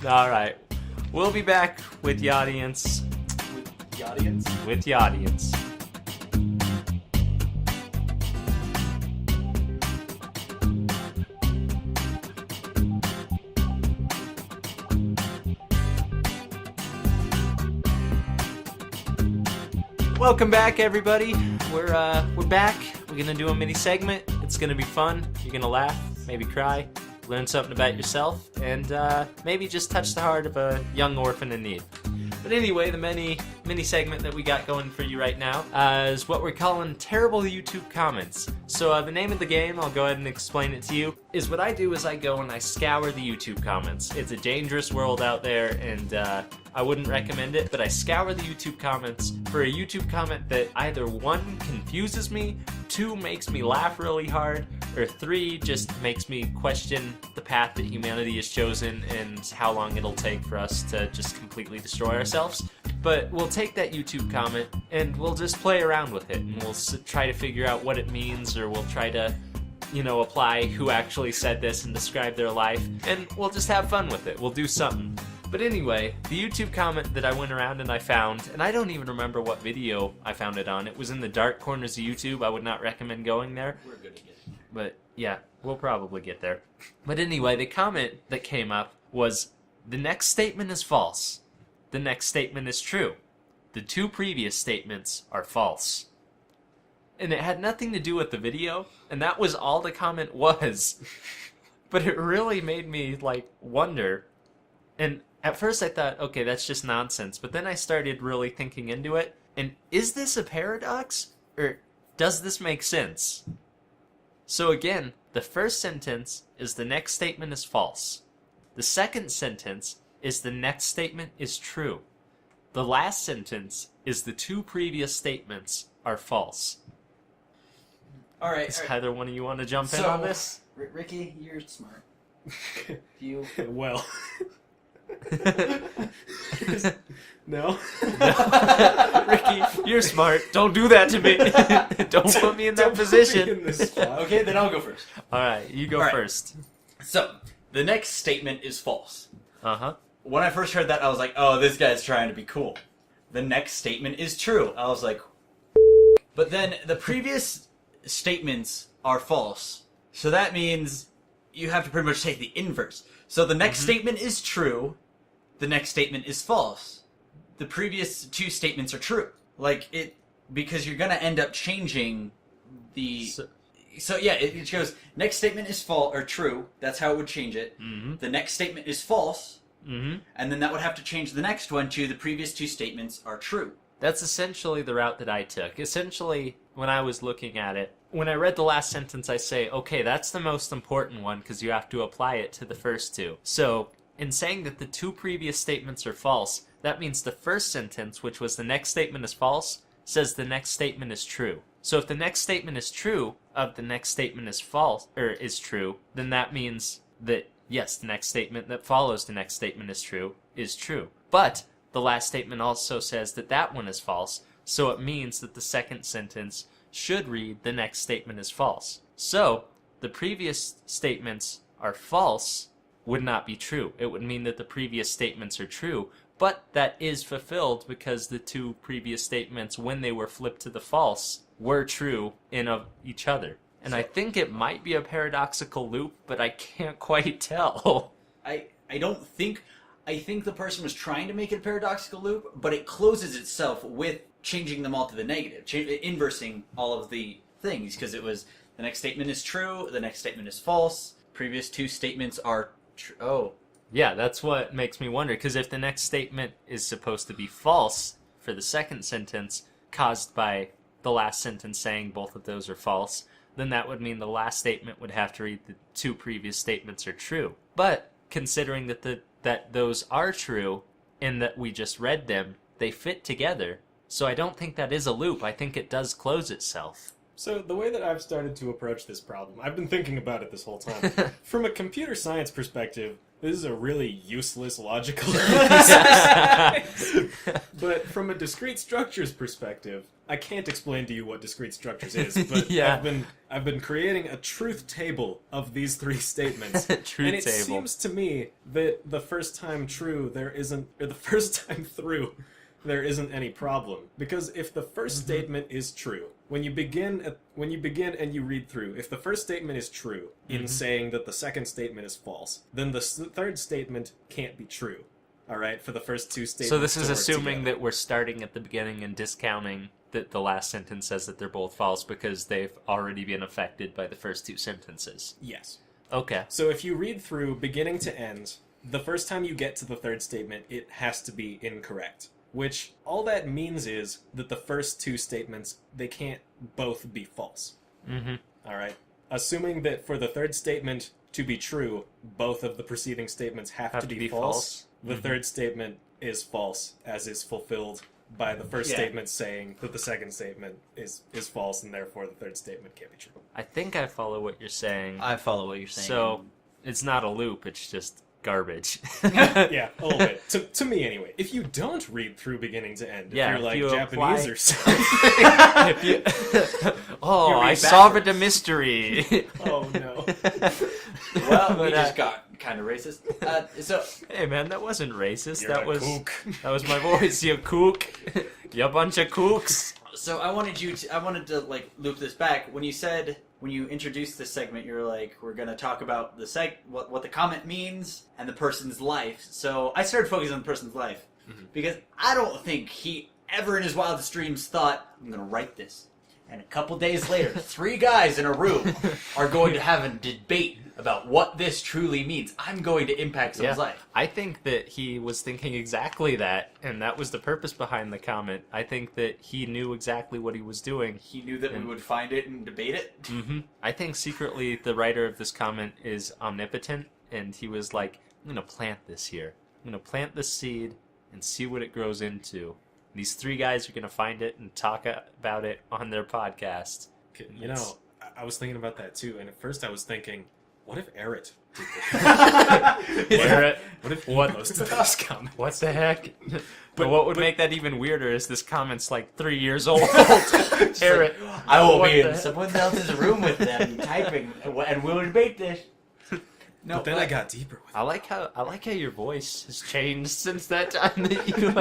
Speaker 1: Alright, we'll be back with the audience.
Speaker 3: With the audience?
Speaker 1: With the audience. Welcome back, everybody. We're back. We're gonna do a mini segment. It's gonna be fun. You're gonna laugh, maybe cry, learn something about yourself, and maybe just touch the heart of a young orphan in need. But anyway, the mini segment that we got going for you right now is what we're calling Terrible YouTube Comments. So the name of the game, I'll go ahead and explain it to you, is what I do is I go and I scour the YouTube comments. It's a dangerous world out there, and I wouldn't recommend it, but I scour the YouTube comments for a YouTube comment that either 1, confuses me, 2, makes me laugh really hard, or 3, just makes me question the path that humanity has chosen and how long it'll take for us to just completely destroy ourselves. But we'll take that YouTube comment and we'll just play around with it, and we'll try to figure out what it means, or we'll try to, apply who actually said this and describe their life, and we'll just have fun with it. We'll do something. But anyway, the YouTube comment that I went around and I found, and I don't even remember what video I found it on. It was in the dark corners of YouTube. I would not recommend going there.
Speaker 3: We're good at it.
Speaker 1: But yeah, we'll probably get there. But anyway, the comment that came up was, the next statement is false. The next statement is true. The two previous statements are false. And it had nothing to do with the video, and that was all the comment was. But it really made me, wonder. And at first I thought, okay, that's just nonsense. But then I started really thinking into it. And is this a paradox? Or does this make sense? So again, the first sentence is the next statement is false. The second sentence is the next statement is true. The last sentence is the two previous statements are false.
Speaker 3: All right.
Speaker 1: Does either one of you want to jump in on this?
Speaker 3: Ricky, you're smart.
Speaker 2: Well. No.
Speaker 1: Ricky, you're smart. Don't do that to me. Don't put me in that position.
Speaker 3: Okay, then I'll go first.
Speaker 1: All right, you go first.
Speaker 3: So, the next statement is false.
Speaker 1: Uh-huh.
Speaker 3: When I first heard that, I was like, oh, this guy's trying to be cool. The next statement is true. I was like, but then the previous statements are false. So that means you have to pretty much take the inverse. So the next statement is true. The next statement is false. The previous two statements are true. Because you're going to end up changing the... So yeah, it goes, next statement is false or true. That's how it would change it. Mm-hmm. The next statement is false. Mm-hmm. And then that would have to change the next one to the previous two statements are true.
Speaker 1: That's essentially the route that I took. Essentially, when I was looking at it, when I read the last sentence, I say, okay, that's the most important one because you have to apply it to the first two. So, in saying that the two previous statements are false, that means the first sentence, which was the next statement is false, says the next statement is true. So if the next statement is true of the next statement is false, or is true, then that means that, yes, the next statement that follows the next statement is true. But the last statement also says that that one is false, so it means that the second sentence should read the next statement is false. So, the previous statements are false would not be true. It would mean that the previous statements are true, but that is fulfilled because the two previous statements, when they were flipped to the false, were true in of each other. And I think it might be a paradoxical loop, but I can't quite tell.
Speaker 3: I think the person was trying to make it a paradoxical loop, but it closes itself with changing them all to the negative, inversing all of the things, because it was the next statement is true, the next statement is false, previous two statements are true. Oh.
Speaker 1: Yeah, that's what makes me wonder, because if the next statement is supposed to be false for the second sentence, caused by the last sentence saying both of those are false, then that would mean the last statement would have to read the two previous statements are true. But considering that those are true and that we just read them, they fit together. So I don't think that is a loop. I think it does close itself.
Speaker 2: So the way that I've started to approach this problem, I've been thinking about it this whole time. From a computer science perspective, this is a really useless logical exercise. But from a discrete structures perspective, I can't explain to you what discrete structures is, but yeah. I've been creating a truth table of these three statements.
Speaker 1: Truth
Speaker 2: and it
Speaker 1: table.
Speaker 2: seems to me that the first time through there isn't any problem. Because if the first statement is true, when you begin and you read through, if the first statement is true in saying that the second statement is false, then the third statement can't be true. All right, for the first two statements.
Speaker 1: So this is assuming that we're starting at the beginning and discounting that the last sentence says that they're both false because they've already been affected by the first two sentences.
Speaker 2: Yes.
Speaker 1: Okay.
Speaker 2: So if you read through beginning to end, the first time you get to the third statement, it has to be incorrect. Which, all that means is that the first two statements, they can't both be false. Mm-hmm. Alright? Assuming that for the third statement to be true, both of the preceding statements have to be false. The third statement is false, as is fulfilled by the first statement saying that the second statement is false, and therefore the third statement can't be true.
Speaker 1: I think I follow what you're saying.
Speaker 3: I follow what you're saying.
Speaker 1: So, it's not a loop, it's just garbage.
Speaker 2: Yeah, a little bit. To me, anyway. If you don't read through beginning to end, if you're like Japanese or something...
Speaker 1: I solved the mystery.
Speaker 2: Oh, no.
Speaker 3: Well, we just got kind of racist.
Speaker 1: Hey, man, that wasn't racist.
Speaker 2: You're
Speaker 1: that
Speaker 2: a kook.
Speaker 1: That was my voice, you kook. You bunch of kooks.
Speaker 3: So I wanted to loop this back. When you introduced this segment, you were like, we're going to talk about what the comment means and the person's life. So I started focusing on the person's life because I don't think he ever in his wildest dreams thought, I'm going to write this. And a couple days later, 3 guys in a room are going to have a debate about what this truly means. I'm going to impact someone's life.
Speaker 1: I think that he was thinking exactly that, and that was the purpose behind the comment. I think that he knew exactly what he was doing.
Speaker 3: He knew that we would find it and debate it?
Speaker 1: Mm-hmm. I think secretly the writer of this comment is omnipotent, and he was like, I'm going to plant this here. I'm going to plant this seed and see what it grows into. These 3 guys are going to find it and talk about it on their podcast.
Speaker 2: You know, I was thinking about that too, and at first I was thinking, what if Eric did this? What if he posted this comment?
Speaker 1: What the heck? But what would make that even weirder is this comment's like 3 years old.
Speaker 3: Eric, I will be in someone else's room with them typing, and we'll debate this.
Speaker 2: No, but then I got deeper with it.
Speaker 1: I like how your voice has changed since that time that you.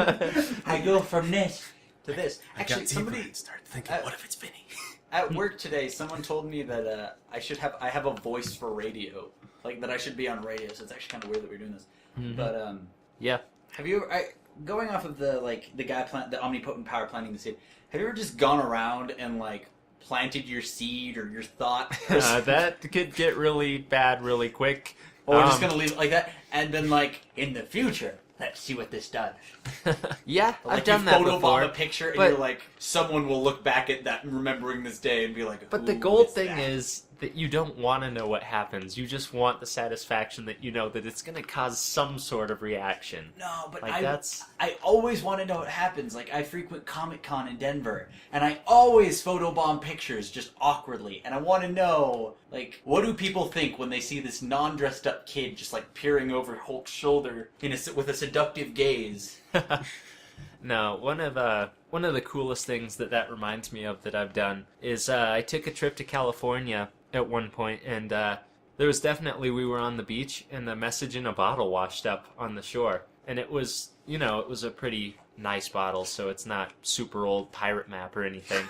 Speaker 3: I go from this to this.
Speaker 2: Actually, somebody started thinking, what if it's Vinny?
Speaker 3: At work today, someone told me that I have a voice for radio, like that I should be on radio. So it's actually kind of weird that we're doing this. Mm-hmm. But
Speaker 1: yeah.
Speaker 3: Have you going off of the omnipotent power planting the seed? Have you ever just gone around and like planted your seed or your thought?
Speaker 1: That could get really bad really quick.
Speaker 3: Or we're just going to leave it like that, and then like, in the future, let's see what this does.
Speaker 1: Yeah,
Speaker 3: like
Speaker 1: I've done that before.
Speaker 3: You photobomb a picture, and you're like, someone will look back at that remembering this day and be like,
Speaker 1: but the gold thing is that you don't want to know what happens. You just want the satisfaction that you know that it's going to cause some sort of reaction.
Speaker 3: No, but
Speaker 1: like
Speaker 3: I always want to know what happens. Like, I frequent Comic-Con in Denver, and I always photobomb pictures just awkwardly. And I want to know, like, what do people think when they see this non-dressed up kid just, like, peering over Hulk's shoulder with a seductive gaze?
Speaker 1: No, one of the coolest things that reminds me of that I've done is I took a trip to California at one point, and there was definitely, we were on the beach, and the message in a bottle washed up on the shore. And it was, it was a pretty nice bottle, so it's not super old pirate map or anything.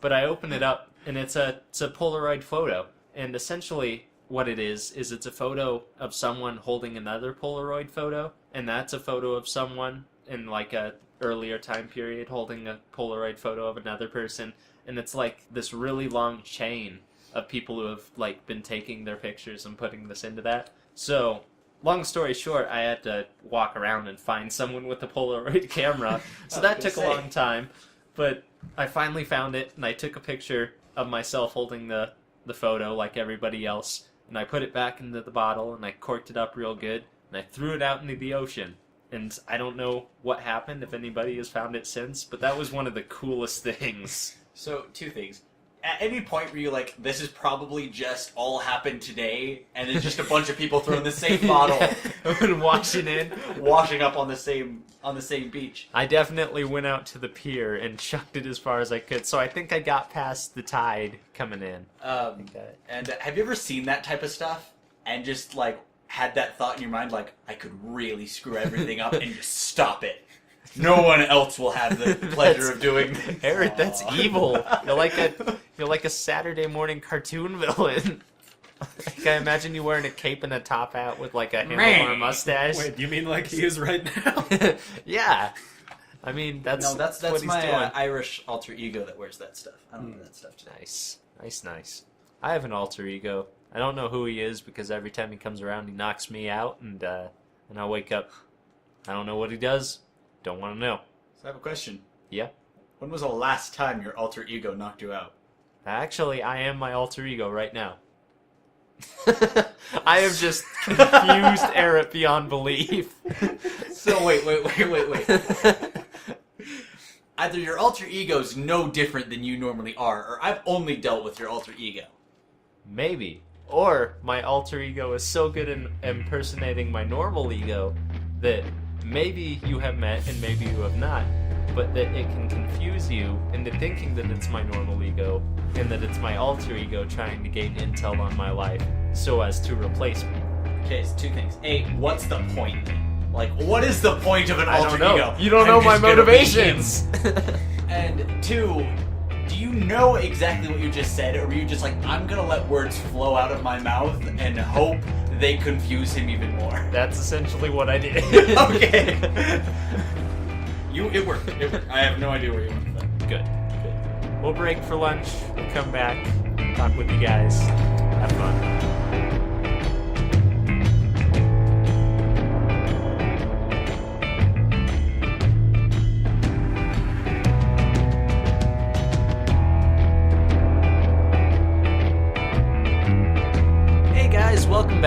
Speaker 1: But I open it up, and it's a Polaroid photo. And essentially what it is it's a photo of someone holding another Polaroid photo, and that's a photo of someone in like a earlier time period holding a Polaroid photo of another person. And it's like this really long chain of people who have like been taking their pictures and putting this into that. So, long story short, I had to walk around and find someone with a Polaroid camera. So that took a long time, but I finally found it, and I took a picture of myself holding the photo like everybody else, and I put it back into the bottle, and I corked it up real good, and I threw it out into the ocean. And I don't know what happened, if anybody has found it since, but that was one of the coolest things.
Speaker 3: So, 2 things. At any point were you like, this is probably just all happened today, and it's just a bunch of people throwing the same bottle
Speaker 1: and
Speaker 3: washing up on the same beach?
Speaker 1: I definitely went out to the pier and chucked it as far as I could, so I think I got past the tide coming in.
Speaker 3: And have you ever seen that type of stuff and just like had that thought in your mind, like, I could really screw everything up and just stop it? No one else will have the pleasure of doing this.
Speaker 1: Eric, that's evil. You're like a Saturday morning cartoon villain. Like, I imagine you wearing a cape and a top hat with like a handlebar mustache.
Speaker 2: Wait, you mean like he is right now?
Speaker 1: Yeah. I mean, that's what he's
Speaker 3: my
Speaker 1: doing.
Speaker 3: Irish alter ego that wears that stuff. I don't know that stuff today.
Speaker 1: Nice. I have an alter ego. I don't know who he is because every time he comes around, he knocks me out, and I wake up. I don't know what he does. Don't want to know.
Speaker 3: So I have a question.
Speaker 1: Yeah?
Speaker 3: When was the last time your alter ego knocked you out?
Speaker 1: Actually, I am my alter ego right now. I have just confused Eric beyond belief.
Speaker 3: So wait. Either your alter ego's no different than you normally are, or I've only dealt with your alter ego.
Speaker 1: Maybe. Or my alter ego is so good in impersonating my normal ego that maybe you have met and maybe you have not, but that it can confuse you into thinking that it's my normal ego and that it's my alter ego trying to gain intel on my life so as to replace me.
Speaker 3: Okay, so 2 things. A, what's the point? Like, what is the point of an alter ego?
Speaker 1: You don't know my motivations.
Speaker 3: And 2, do you know exactly what you just said, or were you just like, I'm gonna let words flow out of my mouth and hope they confuse him even more?
Speaker 1: That's essentially what I did.
Speaker 3: Okay. It worked. I have no idea where you went with that.
Speaker 1: Good. We'll break for lunch. We'll come back, talk with you guys. Have fun. Welcome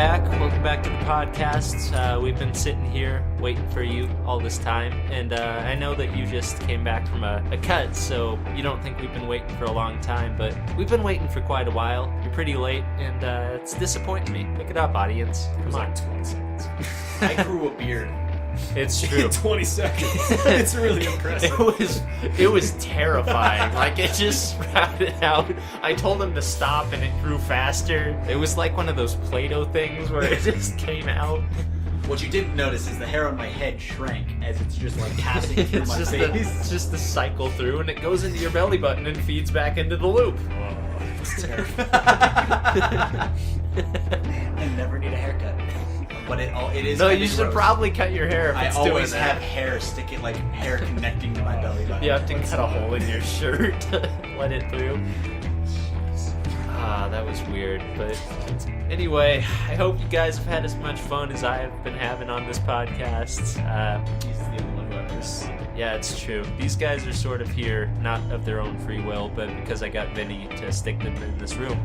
Speaker 1: back to the podcast. We've been sitting here waiting for you all this time, and I know that you just came back from a cut, so you don't think we've been waiting for a long time, but we've been waiting for quite a while. You're pretty late, and it's disappointing me. Pick it up, audience. Come on.
Speaker 2: 20 seconds.
Speaker 3: I grew a beard.
Speaker 2: It's true. 20 seconds. It's really impressive.
Speaker 1: It was terrifying. Like, it just sprouted out. I told him to stop and it grew faster. It was like one of those Play-Doh things where it just came out.
Speaker 3: What you didn't notice is the hair on my head shrank as it's just like passing through my face.
Speaker 1: It's just the cycle through, and it goes into your belly button and feeds back into the loop.
Speaker 2: Oh, it's terrifying.
Speaker 3: I never need a haircut. But it is.
Speaker 1: No, you should probably cut your hair if it's doing that. I always
Speaker 3: have hair sticking, like hair connecting to my belly button.
Speaker 1: You have to cut a hole in your shirt to let it through. Ah, that was weird. But anyway, I hope you guys have had as much fun as I have been having on this podcast.
Speaker 3: He's the only one who ever.
Speaker 1: Yeah, it's true. These guys are sort of here, not of their own free will, but because I got Vinny to stick them in this room.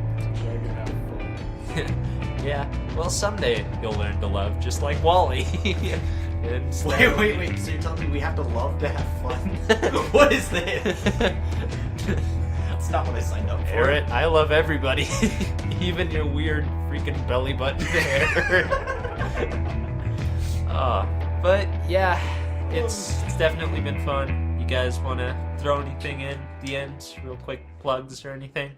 Speaker 1: Yeah, well, someday you'll learn to love, just like Wally.
Speaker 3: Wait. So you're telling me we have to love to have fun? What is this? That's not what I signed up for.
Speaker 1: Garrett, I love everybody. Even your weird freaking belly button hair. But yeah, it's definitely been fun. You guys want to throw anything in the end? Real quick plugs or anything?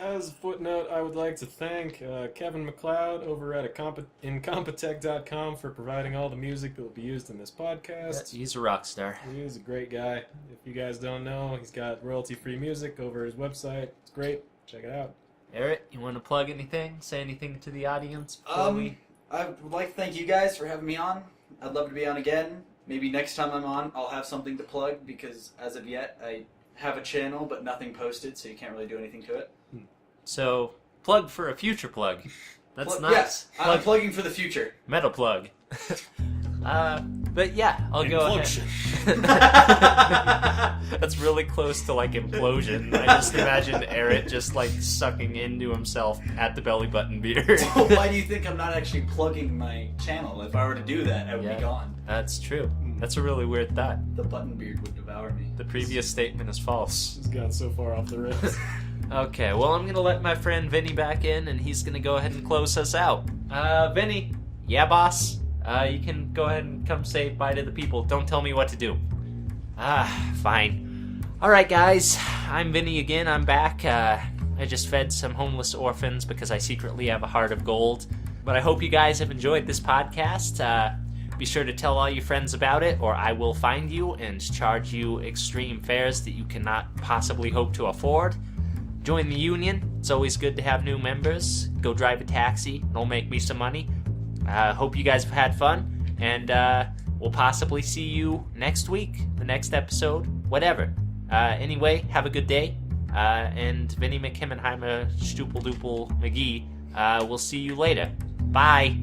Speaker 2: As a footnote, I would like to thank Kevin MacLeod over at Incompetech.com for providing all the music that will be used in this podcast.
Speaker 1: Yeah, he's a rock star.
Speaker 2: He's a great guy. If you guys don't know, he's got royalty-free music over his website. It's great. Check it out.
Speaker 1: Eric, you want to plug anything? Say anything to the audience?
Speaker 3: I would like to thank you guys for having me on. I'd love to be on again. Maybe next time I'm on, I'll have something to plug, because as of yet, I have a channel, but nothing posted, so you can't really do anything to it.
Speaker 1: So, plug for a future plug. That's nice.
Speaker 3: Yes, I'm plugging for the future.
Speaker 1: Metal plug. But yeah, I'll go ahead. That's really close to like implosion. I just imagine Eric just like sucking into himself at the belly button beard.
Speaker 3: Well, why do you think I'm not actually plugging my channel? If I were to do that, I would be gone.
Speaker 1: That's true. That's a really weird thought.
Speaker 3: The button beard would devour me.
Speaker 1: The previous statement is false.
Speaker 2: It's gone so far off the rails.
Speaker 1: Okay, well, I'm going to let my friend Vinny back in, and he's going to go ahead and close us out. Vinny. Yeah, boss? You can go ahead and come say bye to the people. Don't tell me what to do. Fine. Alright, guys. I'm Vinny again. I'm back. I just fed some homeless orphans because I secretly have a heart of gold. But I hope you guys have enjoyed this podcast. Be sure to tell all your friends about it, or I will find you and charge you extreme fares that you cannot possibly hope to afford. Join the union. It's always good to have new members. Go drive a taxi. It'll make me some money. Hope you guys have had fun, and we'll possibly see you next week, the next episode, whatever. Anyway, have a good day, and Vinny McHimmenheimer Stupel Dupel McGee, we'll see you later. Bye!